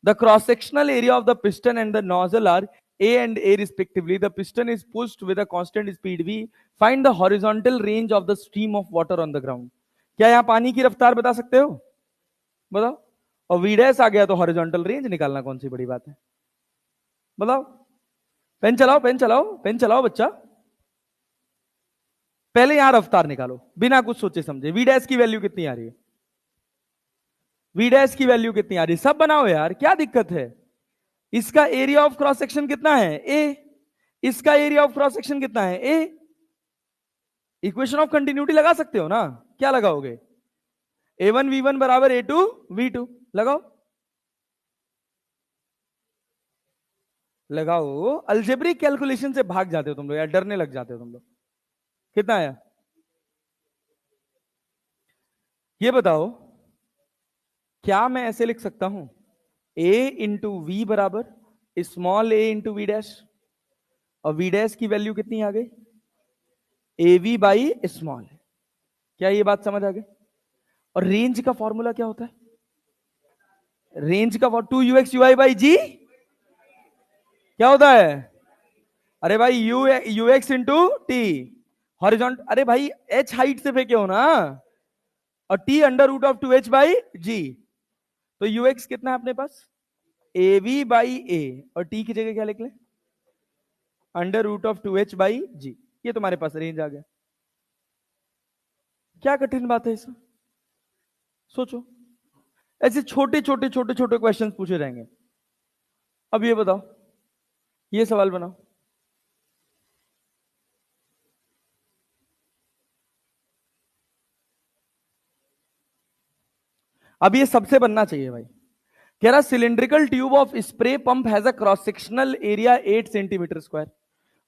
The cross-sectional area of the piston and the nozzle are A and A respectively. The piston is pushed with a constant speed v. Find the horizontal range of the stream of water on the ground. क्या यहाँ पानी की रफ्तार बता सकते हो? बताओ। और v डैश आ गया तो हॉरिजॉन्टल रेंज निकालना कौन सी बड़ी बात है? बताओ। पेन चलाओ, पेन चलाओ, पेन चलाओ बच्चा। पहले यहां रफ्तार निकालो बिना कुछ सोचे समझे। वी डैश की वैल्यू कितनी आ रही है? वी डैश की वैल्यू कितनी आ रही है? सब बनाओ यार, क्या दिक्कत है? इसका एरिया ऑफ क्रॉस सेक्शन कितना है? ए। इसका एरिया ऑफ क्रॉस सेक्शन कितना है? ए। इक्वेशन ऑफ कंटिन्यूटी लगा सकते हो ना? क्या लगाओगे? A1V1 बराबर A2V2 लगाओ। लगाओ। अल्जेब्रिक कैलकुलेशन से भाग जाते हो तुम लोग यार, डरने लग जाते हो तुम लोग। कितना आया ये बताओ? क्या मैं ऐसे लिख सकता हूं A इंटू वी बराबर small A into V dash, और वी डैश की वैल्यू कितनी आ गई? AV by small. क्या ये बात समझ आ गई? और रेंज का फॉर्मूला क्या होता है? रेंज का 2UX UI बाई जी। क्या होता है? अरे भाई यू एक्स इंटू टी हॉरिजॉन्ट, अरे भाई एच हाइट से फेंके हो ना, और T under root of 2h/g। तो यू एक्स कितना है अपने पास? ab/a, और टी की जगह क्या लिख ले? Under root of 2h/g। ये तुम्हारे पास रेंज आ गया। क्या कठिन बात है इसमें? सोचो, ऐसे छोटे छोटे छोटे छोटे क्वेश्चंस पूछे जाएंगे। अब ये बताओ, ये सवाल बनाओ। अब ये सबसे बनना चाहिए भाई। कह रहा cylindrical tube of spray pump has a cross sectional area 8 centimetre square,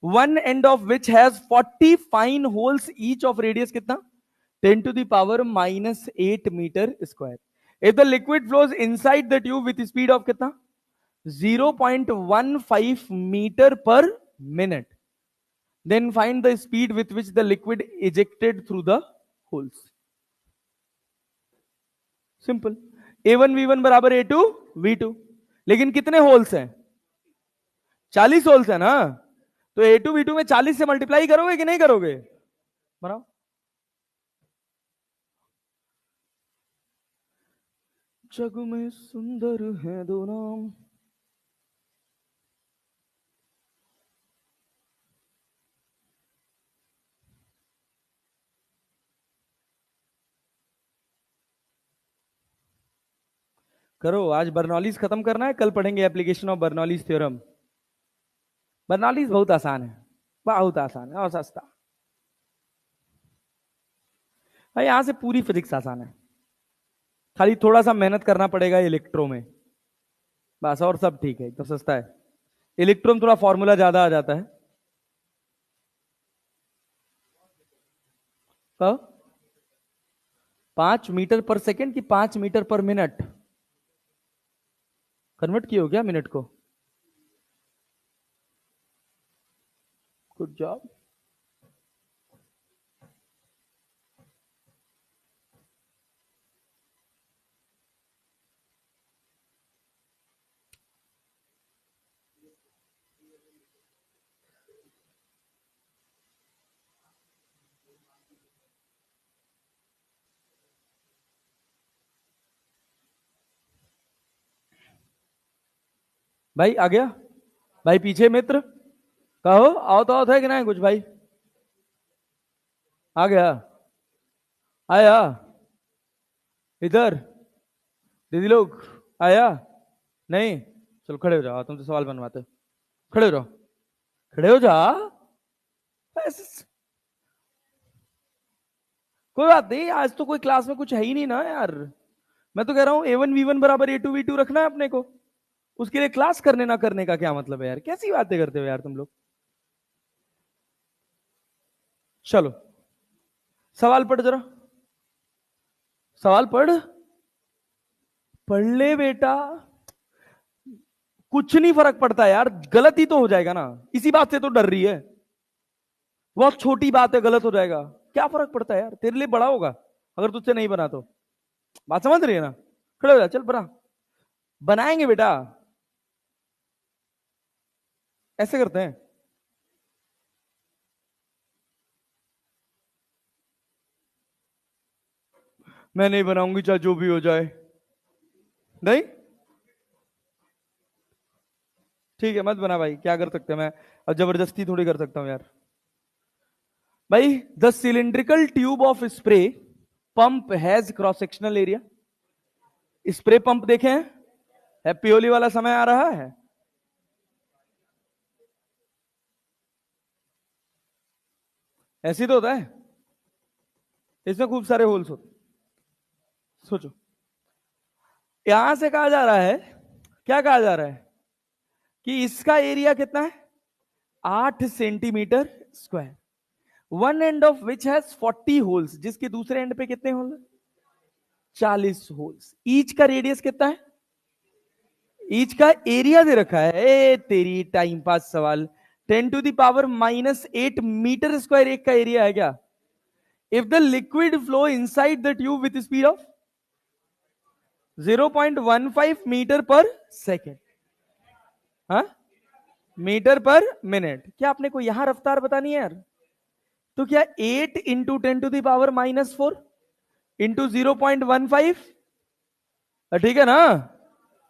one end of which has 40 fine holes each of radius कितना? 10⁻⁻8 metre square. If the liquid flows inside the tube with speed of कितना? 0.15 metre per minute, then find the speed with which the liquid ejected through the holes. Simple, A1 V1 बराबर A2 V2। लेकिन कितने holes हैं? 40 holes है ना, तो A2 V2 में 40 से मल्टीप्लाई करोगे कि नहीं करोगे? बनाओ। जग में सुंदर है दो नाम। करो, आज बर्नौलीज खत्म करना है, कल पढ़ेंगे application of Bernoulli's theorem. Bernoulli's बहुत आसान है, बहुत आसान है और सस्ता। भाई यहां से पूरी फिजिक्स आसान है, खाली थोड़ा सा मेहनत करना पड़ेगा इलेक्ट्रो में, बस, और सब ठीक है, तो सस्ता है। इलेक्ट्रो में थोड़ा फॉर्मूला ज्यादा आ जाता है। तो 5 मीटर पर सेकेंड की 5 मीटर पर मिनट? कन्वर्ट किए हो क्या मिनट को? Good job. भाई आ गया? भाई पीछे मित्र, कहो आओ तो आओ है कि नहीं कुछ भाई? आ गया? आया? इधर दीदी लोग आया? नहीं? चलो खड़े हो जाओ, तुमसे सवाल बनवाते हो। खड़े हो जाओ, खड़े हो जा। ऐसे- कोई बात नहीं, आज तो कोई क्लास में कुछ है ही नहीं ना यार। मैं तो कह रहा हूं A1 V1 बराबर A2 V2 रखना है अपने को, उसके लिए क्लास करने ना करने का क्या मतलब है यार? कैसी बातें करते हो यार तुम लोग। चलो सवाल पढ़ जरा, सवाल पढ़। पढ़ ले बेटा, कुछ नहीं फर्क पड़ता यार, गलत ही तो हो जाएगा ना, इसी बात से तो डर रही है। बहुत छोटी बात है, गलत हो जाएगा, क्या फर्क पड़ता है यार, तेरे लिए बड़ा होगा अगर तुझसे नहीं बना तो। बात समझ रही है ना? खड़े हो जा, चल बना, बनाएंगे बेटा, ऐसे करते हैं। मैं नहीं बनाऊंगी चाहे जो भी हो जाए। नहीं? ठीक है, मत बना भाई, क्या कर सकते हैं, मैं अब जबरदस्ती थोड़ी कर सकता हूं यार। भाई the cylindrical tube of spray pump has cross sectional area. Spray pump देखे हैं? हैप्पी होली वाला समय आ रहा है। ऐसे तो होता है, इसमें खूब सारे होल्स होते। सोचो, यहां से कहा जा रहा है, क्या कहा जा रहा है कि इसका एरिया कितना है? 8 centimetre square, one end of which has 40 holes, जिसके दूसरे एंड पे कितने होल? 40 होल्स। ईच का रेडियस कितना है? ईच का एरिया दे रखा है, ए तेरी टाइम पास सवाल। 10⁻⁸मीटर स्क्वायर एक का एरिया है क्या? If the liquid flow inside the tube with speed of 0.15 metre per second, हाँ, मीटर पर मिनट। क्या आपने कोई यहां रफ्तार बतानी है यार? तो क्या 8 इंटू 10⁻⁻4 इंटू 0.15, ठीक है ना?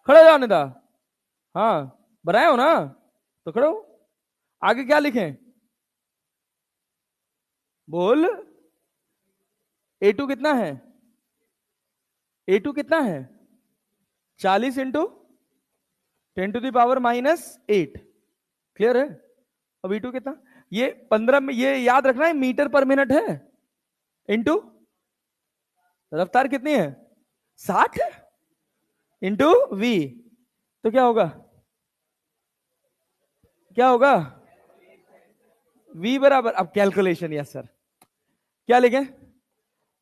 खड़े जाने था। हाँ, बनाए हो ना? तो खड़ो। आगे क्या लिखें? बोल। A2 कितना है? A2 कितना है? 40 इंटू 10⁻⁻8। क्लियर है? अब E2 कितना? ये 15 में, ये याद रखना है मीटर पर मिनट है, इंटू रफ्तार कितनी है? 60 इंटू V। तो क्या होगा? क्या होगा? V बराबर, अब कैलकुलेशन, यस सर। क्या लिखें?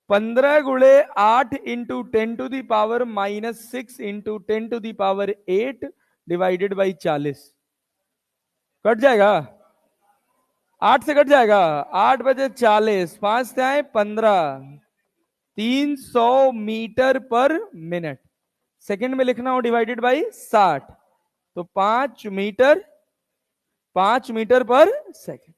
15 × 8 into 10⁻⁻6 into 10⁻8 divided by 40। Cut जाएगा? 8 से कट जाएगा। 8 बजे 40, 5 से आए 15, 300 मीटर पर मिनट। सेकंड में लिखना हो डिवाइडेड बाई 60, तो 5 मीटर पर सेकंड।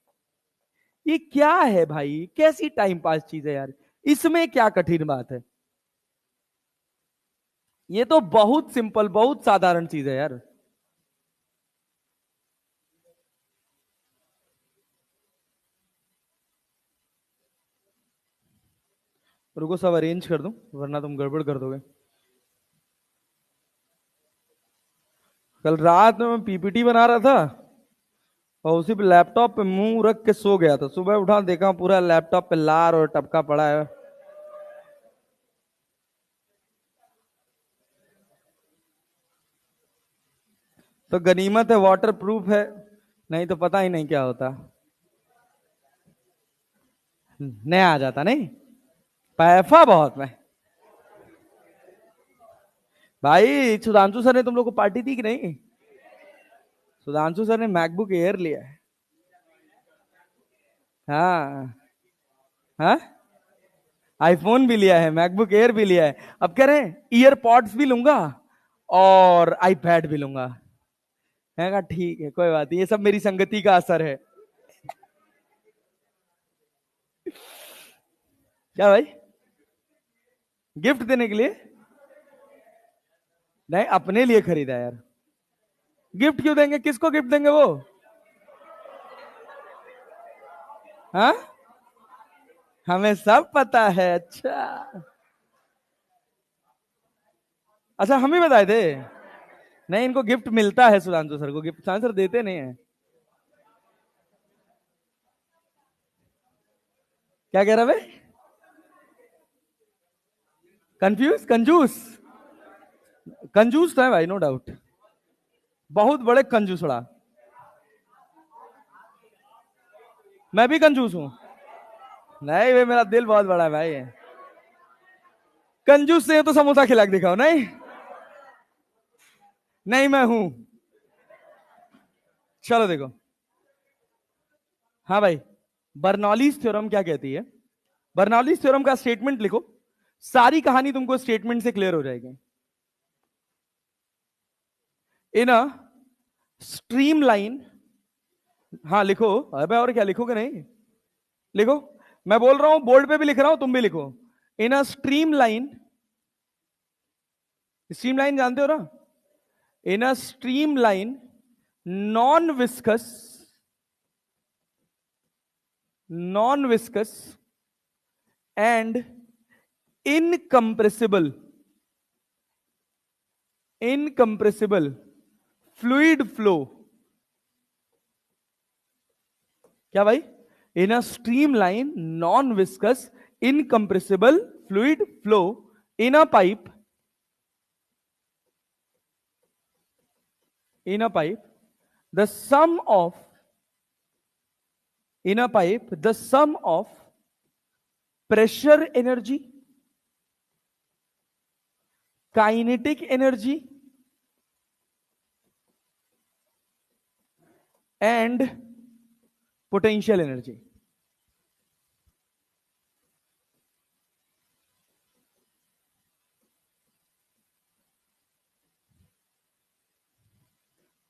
ये क्या है भाई? कैसी टाइम पास चीज है यार? इसमें क्या कठिन बात है? ये तो बहुत सिंपल, बहुत साधारण चीज है यार। रुको, सब अरेंज कर दूं, वरना तुम गड़बड़ कर दोगे। कल रात में मैं पीपीटी बना रहा था और उसी पे लैपटॉप पे मुंह रख के सो गया था। सुबह उठा, देखा पूरा लैपटॉप पे लार और टपका पड़ा है। तो गनीमत है वाटर प्रूफ है, नहीं तो पता ही नहीं क्या होता। नया आ जाता नहीं। पैफा बहुत में। भाई सुधांशु सर ने तुम लोग को पार्टी दी कि नहीं? सुधांशु सर ने मैकबुक एयर लिया है। हाँ। हाँ, आईफोन भी लिया है, मैकबुक एयर भी लिया है। अब कह रहे हैं ईयरपॉड्स भी लूंगा और आईपैड भी लूंगा। मैं कहा ठीक है, कोई बात नहीं, ये सब मेरी संगति का असर है। क्या भाई? गिफ्ट देने के लिए? नहीं, अपने लिए खरीदा यार। गिफ्ट क्यों देंगे? किसको गिफ्ट देंगे वो? हाँ, हमें सब पता है। अच्छा। अच्छा, हम ही बताए थे? नहीं, इनको गिफ्ट मिलता है, सुधांशु सर को गिफ्ट, सुधांशु सर देते नहीं है। क्या कह रहा भाई? कंफ्यूज, कंजूस। कंजूस तो है भाई, नो डाउट। बहुत बड़े कंजूसड़ा। मैं भी कंजूस हूं। नहीं भाई, मेरा दिल बहुत बड़ा है भाई। कंजूस से तो समोसा खिला के दिखाओ। नहीं, नहीं मैं हूं। चलो देखो। हाँ भाई, बर्नौलीज थ्योरम क्या कहती है? बर्नौलीज थ्योरम का स्टेटमेंट लिखो, सारी कहानी तुमको स्टेटमेंट से क्लियर हो जाएगी। इन अ स्ट्रीमलाइन, हाँ लिखो। अबे और क्या, लिखोगे नहीं? लिखो। मैं बोल रहा हूं, बोर्ड पे भी लिख रहा हूं, तुम भी लिखो। इन अ स्ट्रीमलाइन, स्ट्रीमलाइन जानते हो ना? In a streamline, non viscous, non viscous and incompressible, incompressible fluid flow. क्या भाई? In a streamline, non viscous, incompressible fluid flow in a pipe, in a pipe, the sum of, in a pipe, the sum of pressure energy, kinetic energy and potential energy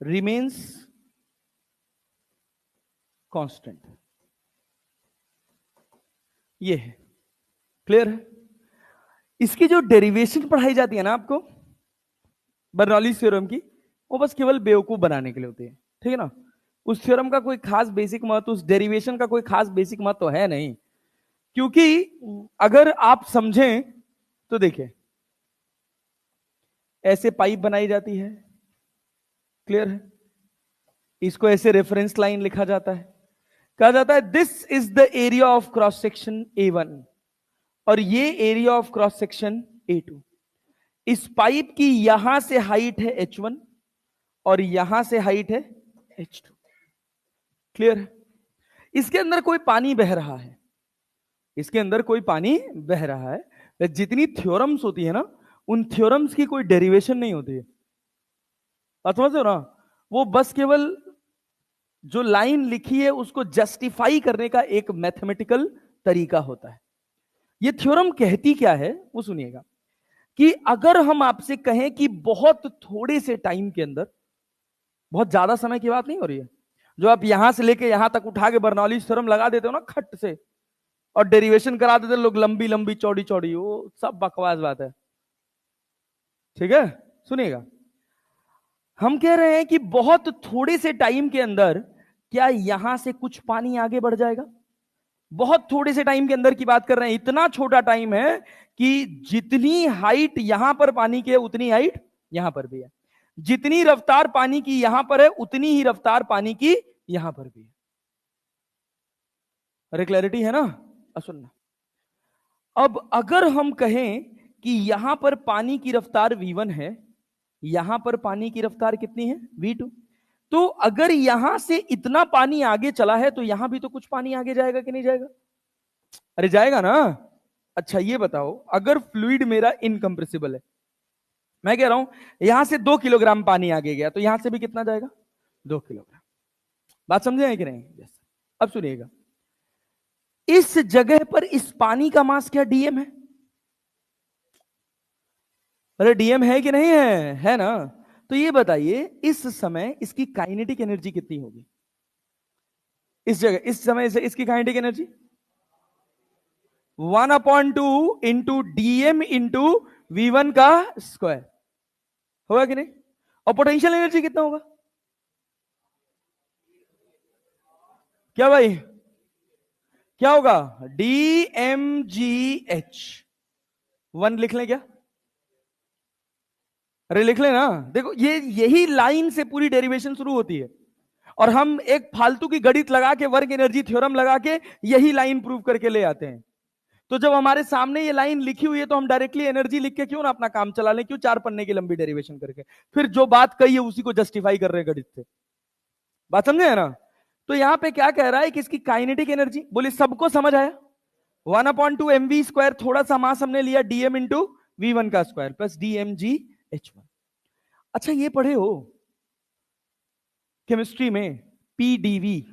remains constant, ये है। Clear है? इसकी जो derivation पढ़ाई जाती है ना आपको बर्नौलीज थ्योरम की, वो बस केवल बेवकूफ बनाने के लिए होती है, ठीक है ना। उस थ्योरम का कोई खास बेसिक महत्व, उस डेरिवेशन का कोई खास बेसिक महत्व तो है नहीं। क्योंकि अगर आप समझें तो देखिए, ऐसे पाइप बनाई जाती है, क्लियर है, इसको ऐसे रेफरेंस लाइन लिखा जाता है, कहा जाता है this is the area of cross section A1 और ये area of cross section A2। इस पाइप की यहां से हाइट है H1 और यहां से हाइट है H2। क्लियर है? इसके अंदर कोई पानी बह रहा है, इसके अंदर कोई पानी बह रहा है। जितनी थ्योरम्स होती है ना, उन थ्योरम्स की कोई डेरिवेशन नहीं होती है, समझ हो ना। वो बस केवल जो लाइन लिखी है उसको जस्टिफाई करने का एक मैथमेटिकल तरीका होता है। ये थ्योरम कहती क्या है वो सुनिएगा, कि अगर हम आपसे कहें कि बहुत थोड़े से टाइम के अंदर, बहुत ज्यादा समय की बात नहीं हो रही है, जो आप यहां से लेके यहां तक उठा के बर्नौलीज थ्योरम लगा देते हो ना खट से, और डेरिवेशन करा देते लोग लंबी लंबी चौड़ी चौड़ी, वो सब बकवास बात है। ठीक है, सुनिएगा, हम कह रहे हैं कि बहुत थोड़े से टाइम के अंदर क्या यहां से कुछ पानी आगे बढ़ जाएगा। बहुत थोड़े से टाइम के अंदर की बात कर रहे हैं, इतना छोटा टाइम है कि जितनी हाइट यहां पर पानी की है उतनी हाइट यहां पर भी है, जितनी रफ्तार पानी की यहां पर है उतनी ही रफ्तार पानी की यहां पर भी है। अरे क्लैरिटी है ना? सुनना, अब अगर हम कहें कि यहां पर पानी की रफ्तार V1 है, यहां पर पानी की रफ्तार कितनी है V2, तो अगर यहां से इतना पानी आगे चला है तो यहां भी तो कुछ पानी आगे जाएगा कि नहीं जाएगा? अरे जाएगा ना। अच्छा ये बताओ, अगर फ्लूइड मेरा इनकंप्रेसिबल है, मैं कह रहा हूं यहां से 2 किलोग्राम पानी आगे गया, तो यहां से भी कितना जाएगा? 2 किलोग्राम। बात समझे हैं कि नहीं? yes. अब सुनिएगा, इस जगह पर इस पानी का मास क्या डीएम है? अरे डीएम है कि नहीं है ना। तो ये बताइए इस समय इसकी काइनेटिक एनर्जी कितनी होगी? इस जगह इस समय इसकी kinetic energy 1/2 into DM into V1 का स्क्वायर होगा कि नहीं? और पोटेंशियल एनर्जी कितना होगा? क्या भाई, क्या होगा? DmGH 1 लिख लें क्या? अरे लिख लेना। देखो ये यही लाइन से पूरी डेरिवेशन शुरू होती है, और हम एक फालतू की गणित लगा के, वर्क एनर्जी थ्योरम लगा के यही लाइन प्रूव करके ले आते हैं। तो जब हमारे सामने ये लाइन लिखी हुई है तो हम डायरेक्टली एनर्जी लिख के क्यों ना अपना काम चला लें, क्यों 4 पन्ने की लंबी डेरिवेशन करके फिर जो बात कही है उसी को जस्टिफाई कर रहे हैं गणित से। बात समझे है ना? तो यहां पे क्या कह रहा है कि इसकी काइनेटिक एनर्जी, बोले सबको समझ आया? 1/2 mv स्क्वायर, थोड़ा सा मास हमने लिया dm इंटू V1 का स्क्वायर प्लस DmGH1। अच्छा ये पढ़े हो केमिस्ट्री में, PdV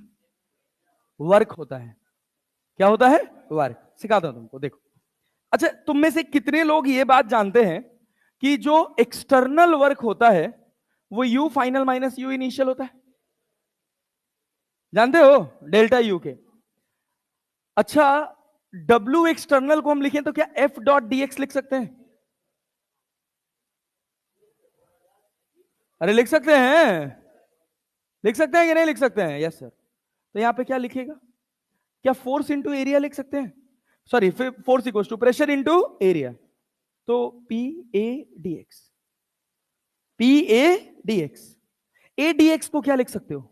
वर्क होता है। क्या होता है? वर्क। सिखाता हूं तुमको, देखो। अच्छा तुम में से कितने लोग ये बात जानते हैं कि जो एक्सटर्नल वर्क होता है वो U final minus U initial होता है? जानते हो? डेल्टा U के। अच्छा W एक्सटर्नल को हम लिखें तो क्या F.dx लिख सकते हैं? अरे लिख सकते हैं, लिख सकते हैं कि नहीं लिख सकते हैं? Yes sir. तो यहां पे क्या लिखेगा? क्या फोर्स इंटू एरिया लिख सकते हैं? Sorry, force equal to pressure into area, तो PA dx। A dx को क्या लिख सकते हो?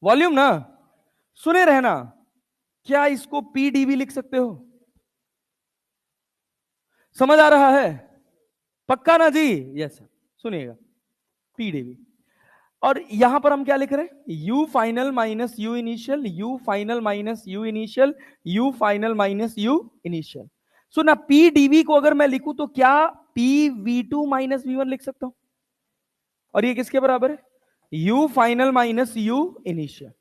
वॉल्यूम ना। सुने रहना, क्या इसको PdV लिख सकते हो? समझ आ रहा है? पक्का ना जी? Yes sir. सुनिएगा, PdV। और यहां पर हम क्या लिख रहे हैं? U final minus U initial, U final minus U initial, U final minus U initial. So ना PdV को अगर मैं लिखूं तो क्या PV2 माइनस V1 लिख सकता हूं? और ये किसके बराबर है? U final minus U initial.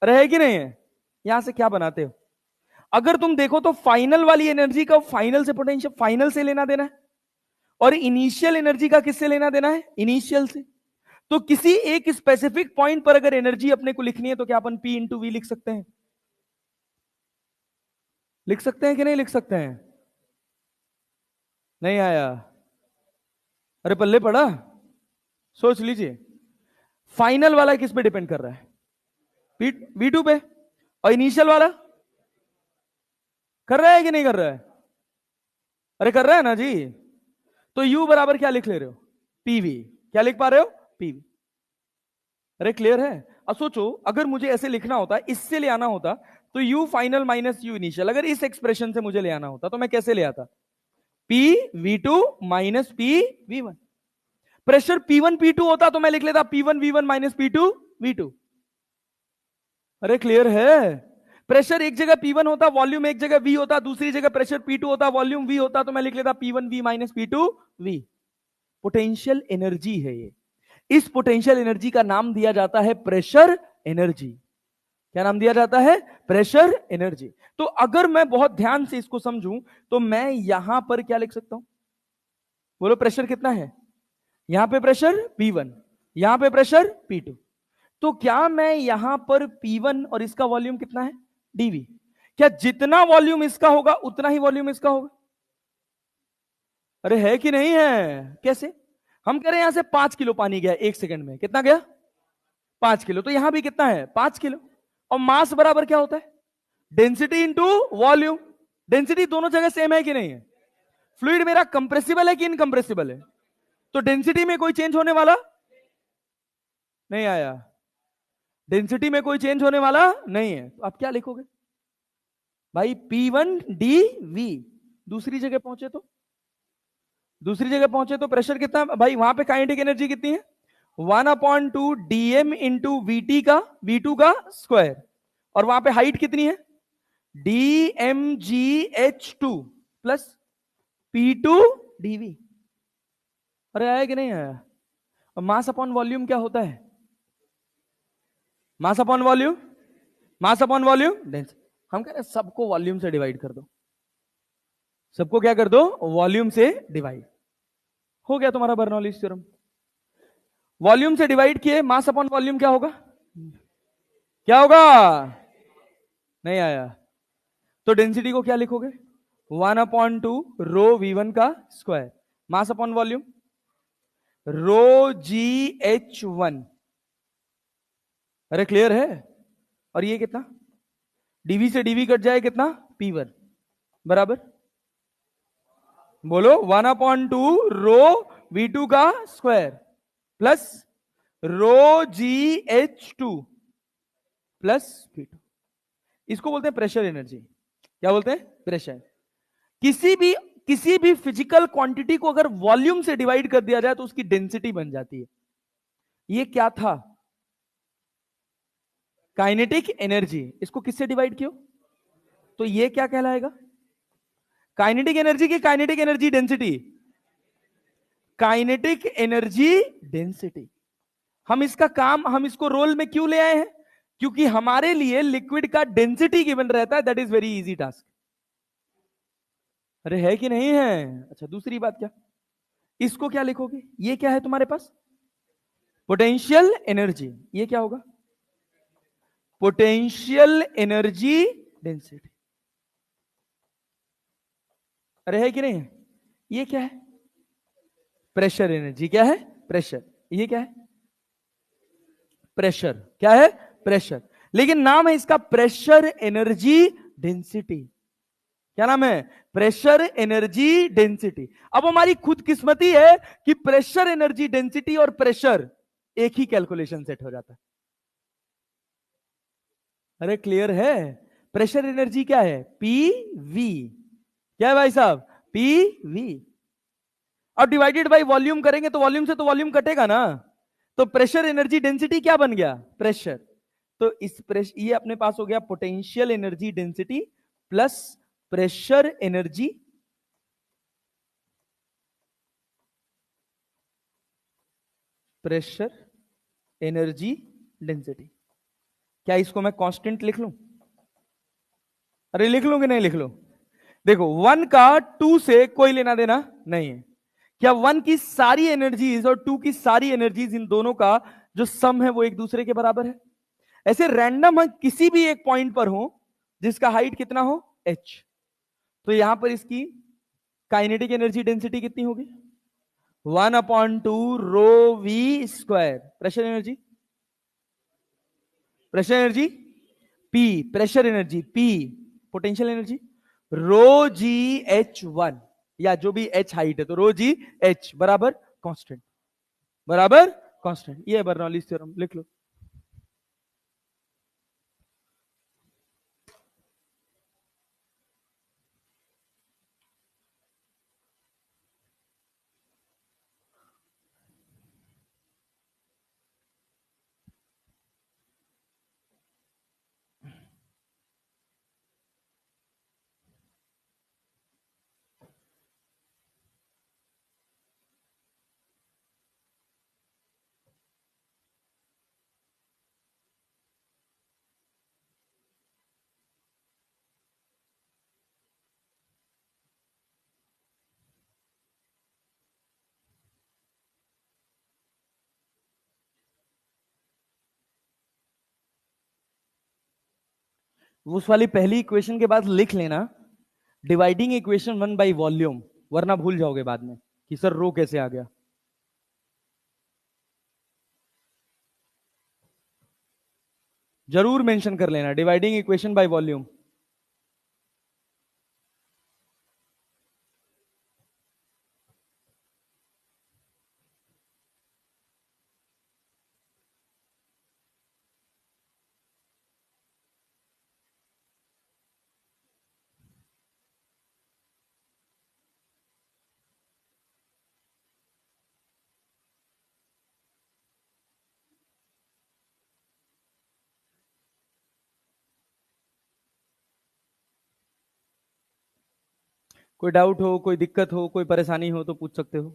अरे है कि नहीं है? यहां से क्या बनाते हो? अगर तुम देखो तो फाइनल वाली एनर्जी का फाइनल से, पोटेंशियल फाइनल से लेना देना है, और इनिशियल एनर्जी का किससे लेना देना है? इनिशियल से। तो किसी एक स्पेसिफिक पॉइंट पर अगर एनर्जी अपने को लिखनी है तो क्या अपन P इंटू वी लिख सकते हैं? लिख सकते हैं कि नहीं लिख सकते हैं? नहीं आया? अरे पल्ले पड़ा। सोच लीजिए, फाइनल वाला किस पे डिपेंड कर रहा है? वी टू पे। और इनिशियल वाला कर रहा है कि नहीं कर रहा है? अरे कर रहा है ना जी। तो U बराबर क्या लिख ले रहे हो? पीवी। क्या लिख पा रहे हो? पीवी। अरे क्लियर है? अब सोचो, अगर मुझे ऐसे लिखना होता, इससे ले आना होता, तो U final minus U initial, अगर इस एक्सप्रेशन से मुझे ले आना होता तो मैं कैसे ले आता? P V2 minus P V1। Pressure P1 P2 होता तो मैं लिख लेता P1 V1 minus P2 V2। अरे क्लियर है? प्रेशर एक जगह P1 होता, वॉल्यूम एक जगह V होता, दूसरी जगह प्रेशर P2 होता, वॉल्यूम V होता, तो मैं लिख लेता P1 V minus P2 V। Potential energy है ये। इस पोटेंशियल एनर्जी का नाम दिया जाता है प्रेशर एनर्जी। क्या नाम दिया जाता है? Pressure energy. तो अगर मैं बहुत ध्यान से इसको समझूं तो मैं यहां पर क्या लिख सकता हूं? बोलो, प्रेशर कितना है? यहां पे प्रेशर P1, यहां पे प्रेशर P2। तो क्या मैं यहां पर P1 और इसका वॉल्यूम कितना है? dV। क्या जितना वॉल्यूम इसका होगा उतना ही वॉल्यूम इसका होगा? अरे है कि नहीं है? कैसे? हम कह रहे हैं यहां से 5 किलो पानी गया 1 सेकंड में, कितना गया? 5 किलो। तो यहां भी कितना है? 5 किलो। और मास बराबर क्या होता है? Density into volume. डेंसिटी दोनों जगह सेम है कि नहीं है? फ्लूइड मेरा कंप्रेसिबल है कि इनकंप्रेसिबल है? तो डेंसिटी में कोई चेंज होने वाला नहीं आया? डेंसिटी में कोई चेंज होने वाला नहीं है। तो आप क्या लिखोगे भाई? P1 dV। दूसरी जगह पहुंचे तो, दूसरी जगह पहुंचे तो प्रेशर कितना भाई? वहां पे काइनेटिक एनर्जी कितनी है? 1/2 dm इंटू वीटी का V2 का स्क्वायर। और वहां पे हाइट कितनी है? dmgh2 plus P2 dV। अरे आया कि नहीं आया? और मास अपॉन वॉल्यूम क्या होता है? Mass upon volume, mass upon volume density. हम कह रहे हैं सबको वॉल्यूम से डिवाइड कर दो। सबको क्या कर दो? वॉल्यूम से डिवाइड। हो गया तुम्हारा बर्नौलीज थ्योरम। वॉल्यूम से डिवाइड किए, मास अपॉन वॉल्यूम क्या होगा? क्या होगा? नहीं आया? तो डेंसिटी को क्या लिखोगे? 1/2 रो V1 का स्क्वायर। मास अपॉन वॉल्यूम रो GH1। अरे क्लियर है? और ये कितना? dV से dV कट जाए, कितना? P1 बराबर, बोलो, 1/2 रो V2 का स्क्वायर प्लस रो GH2 प्लस P2। इसको बोलते हैं प्रेशर एनर्जी। क्या बोलते हैं? प्रेशर। किसी भी फिजिकल क्वांटिटी को अगर वॉल्यूम से डिवाइड कर दिया जाए तो उसकी डेंसिटी बन जाती है। ये क्या था? Kinetic energy. इसको किससे डिवाइड किया तो ये क्या कहलाएगा? काइनेटिक एनर्जी की kinetic energy density? Kinetic energy density. हम इसका काम, हम इसको रोल में क्यों ले आए हैं? क्योंकि हमारे लिए लिक्विड का डेंसिटी गिवन रहता है। That is very easy task. अरे है कि नहीं है? अच्छा, दूसरी बात क्या? इसको क्या लिखोगे? ये क्या है तुम्हारे पास? Potential energy. ये क्या होगा? Potential energy density. अरे है कि नहीं है? ये क्या है? Pressure energy. क्या है? प्रेशर। ये क्या है? प्रेशर। क्या है? प्रेशर। लेकिन नाम है इसका प्रेशर एनर्जी डेंसिटी। क्या नाम है? Pressure energy density. अब हमारी खुद किस्मती है कि प्रेशर एनर्जी डेंसिटी और प्रेशर एक ही कैलकुलेशन सेट हो जाता है। अरे क्लियर है? प्रेशर एनर्जी क्या है? PV। क्या है भाई साहब? PV। अब डिवाइडेड बाय वॉल्यूम करेंगे तो वॉल्यूम से तो वॉल्यूम कटेगा ना। तो प्रेशर एनर्जी डेंसिटी क्या बन गया? प्रेशर। तो इस प्रेशर, ये अपने पास हो गया potential energy density plus pressure energy, pressure energy density. क्या इसको मैं कांस्टेंट लिख लूं? अरे लिख लूं कि नहीं लिख लूं? देखो, 1 का 2 से कोई लेना देना नहीं है। क्या 1 की सारी एनर्जीज और 2 की सारी एनर्जीज, इन दोनों का जो सम है वो एक दूसरे के बराबर है? ऐसे रैंडम किसी भी एक पॉइंट पर हो जिसका हाइट कितना हो, h, तो यहां पर इसकी काइनेटिक एनर्जी डेंसिटी कितनी होगी? 1/2 rho v square. Pressure energy, pressure energy P, pressure energy P, potential energy rho g H1, या जो भी H हाइट है तो रो जी H बराबर कांस्टेंट, बराबर कांस्टेंट। ये है बर्नौलीज थ्योरम, लिख लो। उस वाली पहली इक्वेशन के बाद लिख लेना डिवाइडिंग इक्वेशन 1 बाई वॉल्यूम, वरना भूल जाओगे बाद में कि सर रो कैसे आ गया। जरूर मेंशन कर लेना डिवाइडिंग इक्वेशन बाय वॉल्यूम। कोई डाउट हो, कोई दिक्कत हो, कोई परेशानी हो तो पूछ सकते हो।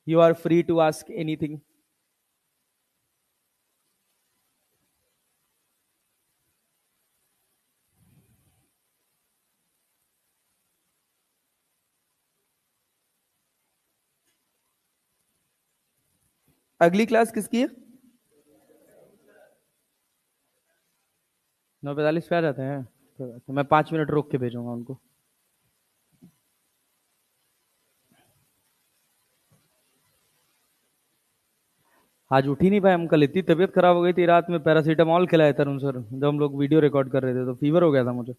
You are free to ask anything. अगली क्लास किसकी है? 9:45 पे आ जाते हैं, तो मैं 5 मिनट रोक के भेजूंगा उनको। आज उठ ही नहीं पाए हम, कल इतनी तबीयत खराब हो गई थी, रात में पैरासीटामोल खिलाए तरुण सर जब हम लोग वीडियो रिकॉर्ड कर रहे थे, तो फीवर हो गया था मुझे।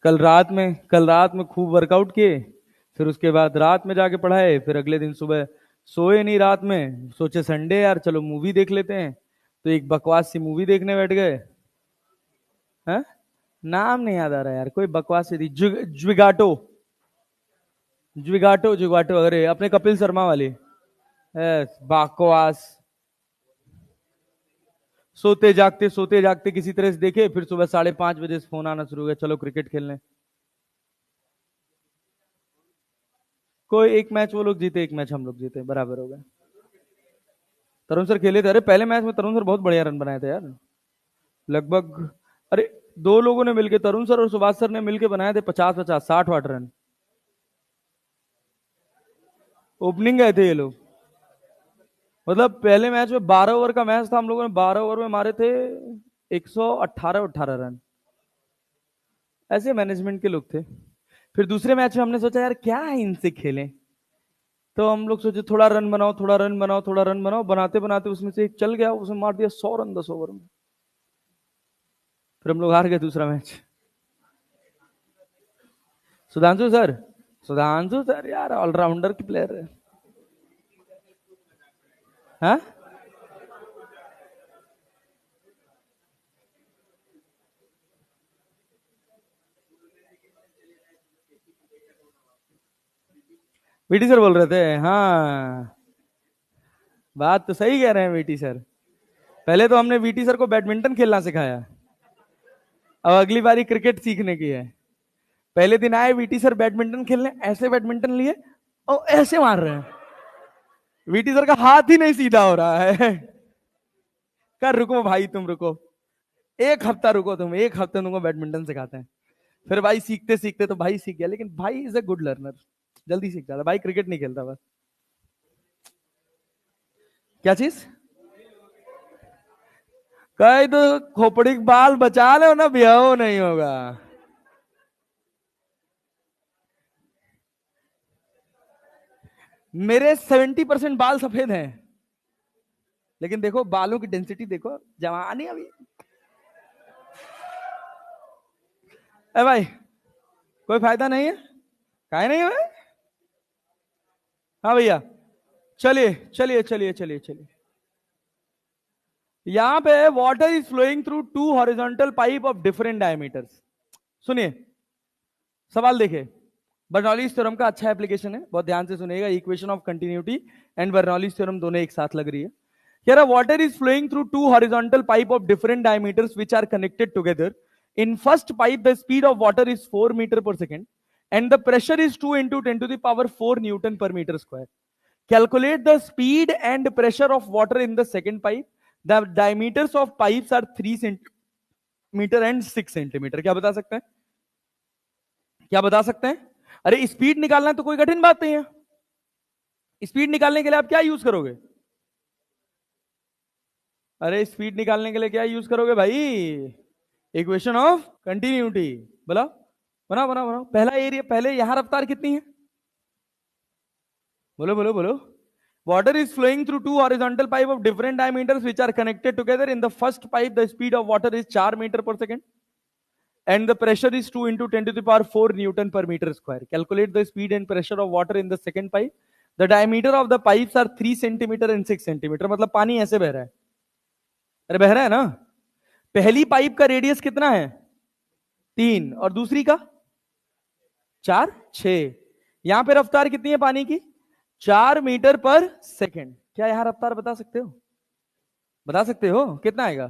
कल रात में खूब वर्कआउट किए, फिर उसके बाद रात में जाके पढ़ाए, फिर अगले दिन सुबह सोए नहीं रात में, सोचे संडे यार चलो मूवी देख लेते हैं, तो एक बकवास सी मूवी देखने बैठ गए। हैं? नाम नहीं याद आ रहा यार, कोई बकवास सी थी, ज्विगाटो, ज्विगाटो ज्विगाटो, अरे अपने कपिल शर्मा वाली। बकवास। सोते जागते किसी तरह से देखे, फिर सुबह 5:30 बजे से फोन आना शुरू हो गया, चलो क्रिकेट खेलने। कोई एक मैच वो लोग जीते, एक मैच हम लोग जीते, बराबर हो गया। तरुण सर खेले थे, अरे पहले मैच में तरुण सर बहुत बढ़िया रन बनाए थे यार, लगभग, अरे दो लोगों ने मिलके, तरुण सर और सुभाष सर ने मिलके बनाए थे 50-50, 60-60 रन। ओपनिंग गए थे ये लोग, मतलब पहले मैच में 12 ओवर का मैच था, हम लोगों ने 12 ओवर में मारे थे 118-18 रन। ऐसे मैनेजमेंट के लोग थे। फिर दूसरे मैच में हमने सोचा यार क्या है इनसे खेलें, तो हम लोग सोचे थोड़ा रन बनाओ, थोड़ा रन बनाओ, थोड़ा रन बनाओ, बनाते बनाते उसमें से एक चल गया, उसने मार दिया 100 रन 10 ओवर में। फिर हम लोग हार गए दूसरा match. Sudhanshu sir, Sudhanshu sir यार ऑलराउंडर की प्लेयर है। हाँ, वीटी सर बोल रहे थे, हाँ बात तो सही कह रहे हैं वीटी सर। पहले तो हमने वीटी सर को बैडमिंटन खेलना सिखाया, अब अगली बारी क्रिकेट सीखने की है। पहले दिन आए वीटी सर बैडमिंटन खेलने, ऐसे बैडमिंटन लिए और ऐसे मार रहे हैं, वीटी सर का हाथ ही नहीं सीधा हो रहा है। कर रुको भाई, तुम रुको, एक हफ्ता रुको, तुम एक हफ्ते तुमको बैडमिंटन सिखाते हैं। फिर भाई सीखते सीखते तो भाई सीख गया, लेकिन भाई इज अ गुड लर्नर, जल्दी सीख जाता। भाई क्रिकेट नहीं खेलता बस। क्या चीज? कहीं तो खोपड़ी के बाल बचा लो ना, ब्याह नहीं होगा। मेरे 70% बाल सफेद हैं, लेकिन देखो बालों की डेंसिटी देखो, जवानी अभी। ए भाई, कोई फायदा नहीं है, काहे नहीं है भाई? हाँ भैया, चलिए चलिए चलिए चलिए चलिए। यहां पे water is flowing through two horizontal pipe of different diameters. सुनिए, सवाल देखिए। बर्नौलीज थ्योरम का अच्छा एप्लीकेशन है, बहुत ध्यान से सुनिएगा। Equation of continuity and Bernoulli's theorem दोनों एक साथ लग रही है। Here a water is flowing through two horizontal pipe of different diameters which are connected together. In first pipe, the speed of water is 4 meter per second and the pressure is 2 into 10 to the power 4 Newton per meter square. Calculate the speed and pressure of water in the second pipe. The diameters of pipes are 3 centimeter and 6 centimeter. क्या बता सकते हैं? क्या बता सकते हैं? अरे speed निकालना तो कोई कठिन बात नहीं है। स्पीड निकालने के लिए आप क्या यूज करोगे? अरे स्पीड निकालने के लिए क्या यूज करोगे भाई? Equation of continuity. बोला, बनाओ बनाओ बनाओ। पहला एरिया, पहले यहां रफ्तार कितनी है? बोलो बोलो बोलो। Water is flowing through two horizontal pipe of different diameters which are connected together. In the first pipe, the speed of water is 4 meter per second and the pressure is 2 into 10 to the power 4 Newton per meter square. Calculate the speed and pressure of water in the second pipe. The diameter of the pipes are 3 centimeter and 6 centimeter. मतलब पानी ऐसे बह रहा है। अरे बह रहा है ना। पहली पाइप का रेडियस कितना है? 3, और दूसरी का 4, 6। यहां पे रफ्तार कितनी है पानी की? 4 मीटर पर सेकेंड। क्या यहां रफ्तार बता सकते हो? बता सकते हो कितना आएगा?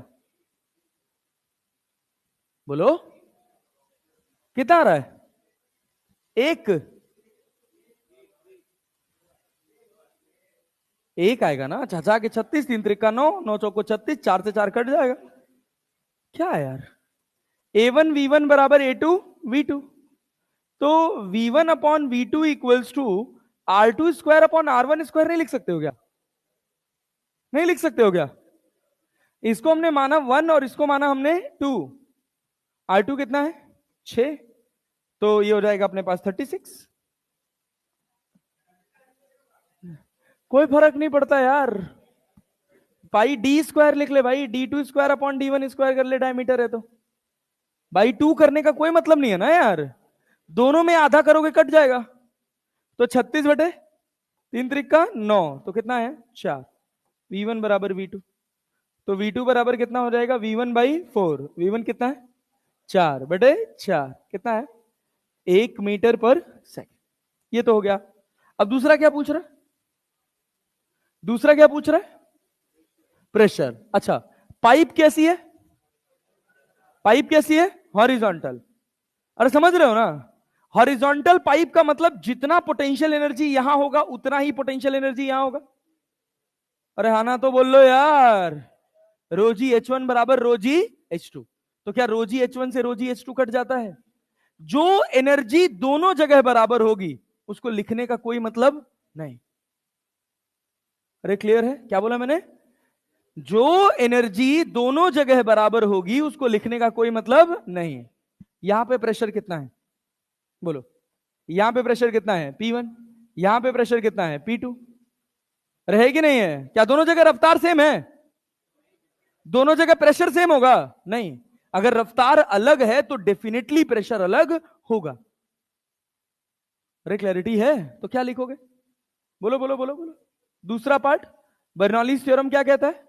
बोलो, कितना आ रहा है? एक आएगा ना। छछा के 36, 3 त्रिका 9, 9 चौको 36, 4 से 4 कट जाएगा। क्या है यार? A1 V1 बराबर A2 V2। तो V1 upon V2 equals to R2 square upon R1 square नहीं लिख सकते हो क्या? नहीं लिख सकते हो क्या? इसको हमने माना 1 और इसको माना हमने 2। R2 कितना है? 6। तो ये हो जाएगा अपने पास 36। कोई फर्क नहीं पड़ता यार भाई। डी स्क्वायर लिख ले भाई, D2 square upon D1 square कर ले, डायमीटर है तो। भाई 2 करने का कोई मतलब नहीं है ना यार। दोनों में आधा करोगे कट जाएगा। तो 36 बटे 3 त्रिका 9, तो कितना है? 4। V1 बराबर V2। तो V2 बराबर कितना हो जाएगा? V1 by 4। V1 कितना है? 4 बटे 4। कितना है? 1 मीटर पर सेकंड। ये तो हो गया। अब दूसरा क्या पूछ रहा है? दूसरा क्या पूछ रहा है? प्रेशर। अच्छा, पाइप कैसी है? पाइप कैसी है? हॉरिजॉन्टल। अरे समझ रहे हो ना? हॉरिजॉन्टल पाइप का मतलब जितना पोटेंशियल एनर्जी यहां होगा उतना ही पोटेंशियल एनर्जी यहां होगा। अरे हाँ ना तो बोल लो यार। रोजी H1 बराबर रोजी H2। तो क्या रोजी H1 से रोजी H2 कट जाता है? जो एनर्जी दोनों जगह बराबर होगी उसको लिखने का कोई मतलब नहीं। अरे क्लियर है क्या बोला मैंने? जो एनर्जी दोनों जगह बराबर होगी उसको लिखने का कोई मतलब नहीं है। यहां पे प्रेशर कितना है? बोलो, यहां पे प्रेशर कितना है? P1। यहां पे प्रेशर कितना है? P2। रहे कि नहीं है? क्या दोनों जगह रफ्तार सेम है? दोनों जगह प्रेशर सेम होगा? नहीं। अगर रफ्तार अलग है तो डेफिनेटली प्रेशर अलग होगा। अरे क्लैरिटी है तो क्या लिखोगे? बोलो बोलो बोलो बोलो। दूसरा पार्ट, बर्नौलीज थ्योरम क्या कहता है?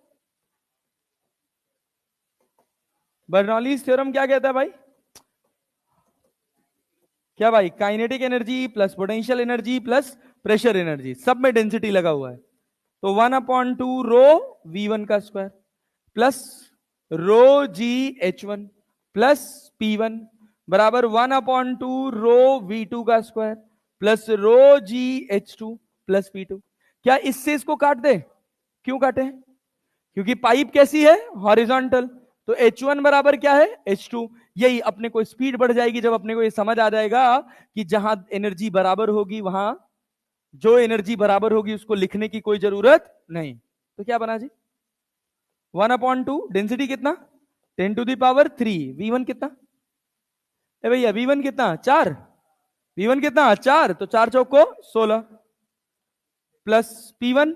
बर्नौलीज थ्योरम क्या कहता है भाई? क्या भाई? Kinetic energy plus potential energy plus pressure energy, सब में डेंसिटी लगा हुआ है। तो 1/2 रो V1 का स्क्वायर प्लस रो जी H1 प्लस P1 बराबर 1/2 रो V2 का स्क्वायर प्लस रो जी H2 प्लस P2। क्या इससे इसको काट दे? क्यों काटे? क्योंकि पाइप कैसी है? हॉरिजॉन्टल। तो H1 बराबर क्या है? H2। यही अपने को स्पीड बढ़ जाएगी जब अपने को ये समझ आ जाएगा कि जहां एनर्जी बराबर होगी वहां जो एनर्जी बराबर होगी उसको लिखने की कोई जरूरत नहीं। तो क्या बना जी, 1/2 डेंसिटी कितना 10⁻³ V1 कितना, ए भैया V1 कितना 4, V1 कितना 4, तो 4 चौक को 16 प्लस P1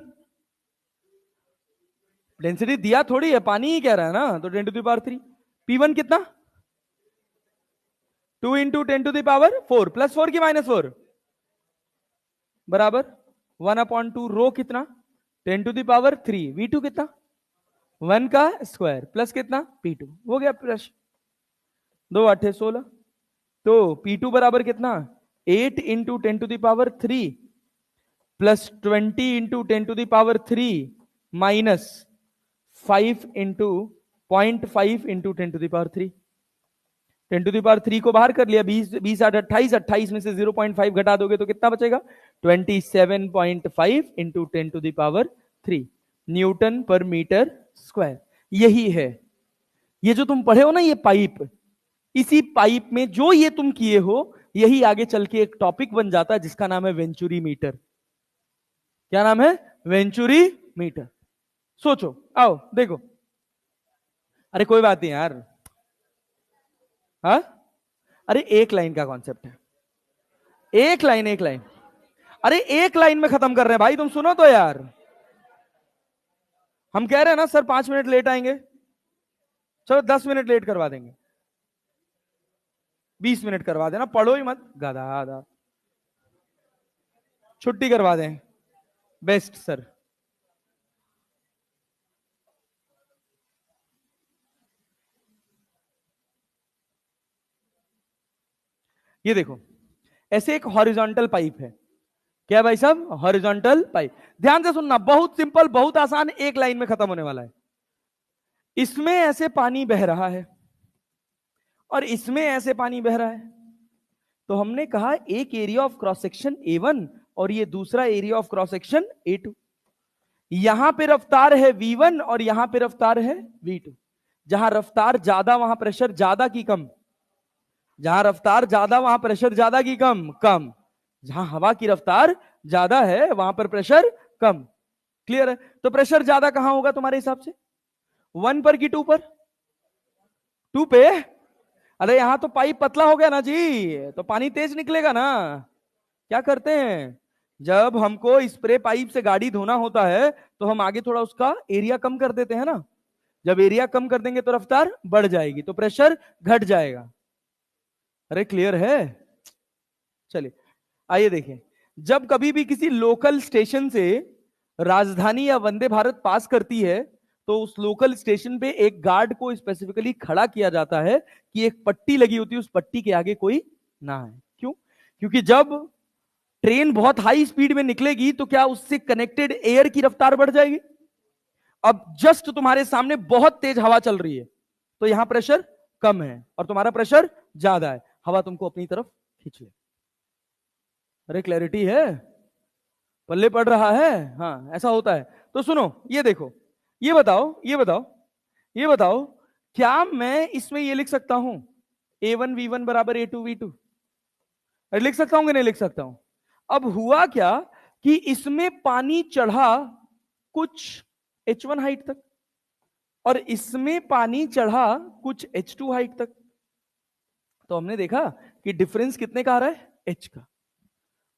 डेंसिटी दिया थोड़ी है, पानी ही कह रहा है ना, तो 10⁻³ P1 कितना 2 इंटू 10⁻4 +4 की -4 बराबर 1/2 रो कितना 10⁻³ V2 कितना 1 का स्क्वायर प्लस कितना P2 हो गया प्रश्न, 2 8 16, तो P2 बराबर कितना 8 into 10⁻³ plus 20 into 10⁻³ minus 5 into 0.5 into 10⁻³ 10⁻³ को बाहर कर लिया, 20 20 8 28, 28 में से 0.5 घटा दोगे तो कितना बचेगा 27.5 इंटू 10⁻³ न्यूटन पर मीटर स्क्वायर। यही है ये जो तुम पढ़े हो ना, ये पाइप, इसी पाइप में जो ये तुम किए हो यही आगे चल के एक टॉपिक बन जाता है जिसका नाम है वेंचुरी मीटर। क्या नाम है वेंचुरी मीटर। सोचो, आओ देखो, अरे कोई बात नहीं यार, हाँ अरे एक लाइन का कॉन्सेप्ट है, एक लाइन एक लाइन, अरे एक लाइन में खत्म कर रहे हैं भाई, तुम सुनो तो यार। हम कह रहे हैं ना सर 5 मिनट लेट आएंगे, चलो 10 मिनट लेट करवा देंगे, 20 मिनट करवा देना, पढ़ो ही मत गधा आधा, छुट्टी करवा दें, बेस्ट सर। ये देखो ऐसे एक हॉरिजॉन्टल पाइप है, क्या भाई साहब हॉरिजॉन्टल पाइप, ध्यान से सुनना, बहुत सिंपल बहुत आसान, एक लाइन में खत्म होने वाला है। इसमें ऐसे पानी बह रहा है और इसमें ऐसे पानी बह रहा है, तो हमने कहा एक area of cross section A1 और ये दूसरा area of cross section A2, यहां पे रफ्तार है V1 और यहां पे रफ्तार है V2, जहां रफ्तार ज्यादा वहां प्रेशर ज्यादा की कम, जहां रफ्तार ज्यादा वहां प्रेशर ज्यादा की कम कम, जहां हवा की रफ्तार ज्यादा है वहां पर प्रेशर कम। क्लियर है, तो प्रेशर ज्यादा कहां होगा तुम्हारे हिसाब से 1 पर कि 2 पर, 2 पे, अरे यहां तो पाइप पतला हो गया ना जी, तो पानी तेज निकलेगा ना। क्या करते हैं जब हमको स्प्रे पाइप से गाड़ी धोना होता है तो हम आगे थोड़ा उसका एरिया कम कर देते हैं ना, जब एरिया कम कर देंगे तो रफ्तार बढ़ जाएगी तो प्रेशर घट जाएगा। अरे क्लियर है, चलिए आइए देखें, जब कभी भी किसी लोकल स्टेशन से राजधानी या वंदे भारत पास करती है तो उस लोकल स्टेशन पे एक गार्ड को स्पेसिफिकली खड़ा किया जाता है कि एक पट्टी लगी होती है, उस पट्टी के आगे कोई ना है। क्यों? क्योंकि जब ट्रेन बहुत हाई स्पीड में निकलेगी तो क्या उससे कनेक्टेड एयर की रफ्तार बढ़ जाएगी। अब जस्ट तुम्हारे सामने बहुत तेज हवा चल रही है तो यहां प्रेशर कम है और तुम्हारा प्रेशर ज्यादा है, हवा तुमको अपनी तरफ खींच ले। अरे क्लैरिटी है, पल्ले पड़ रहा है, हाँ ऐसा होता है। तो सुनो ये देखो, ये बताओ ये बताओ ये बताओ, क्या मैं इसमें ये लिख सकता हूं A1 V1 बराबर A2 V2, अरे लिख सकता हूं कि नहीं लिख सकता हूं। अब हुआ क्या कि इसमें पानी चढ़ा कुछ H1 हाइट तक और इसमें पानी चढ़ा कुछ H2 हाइट तक, तो हमने देखा कि डिफरेंस कितने का आ रहा है H का,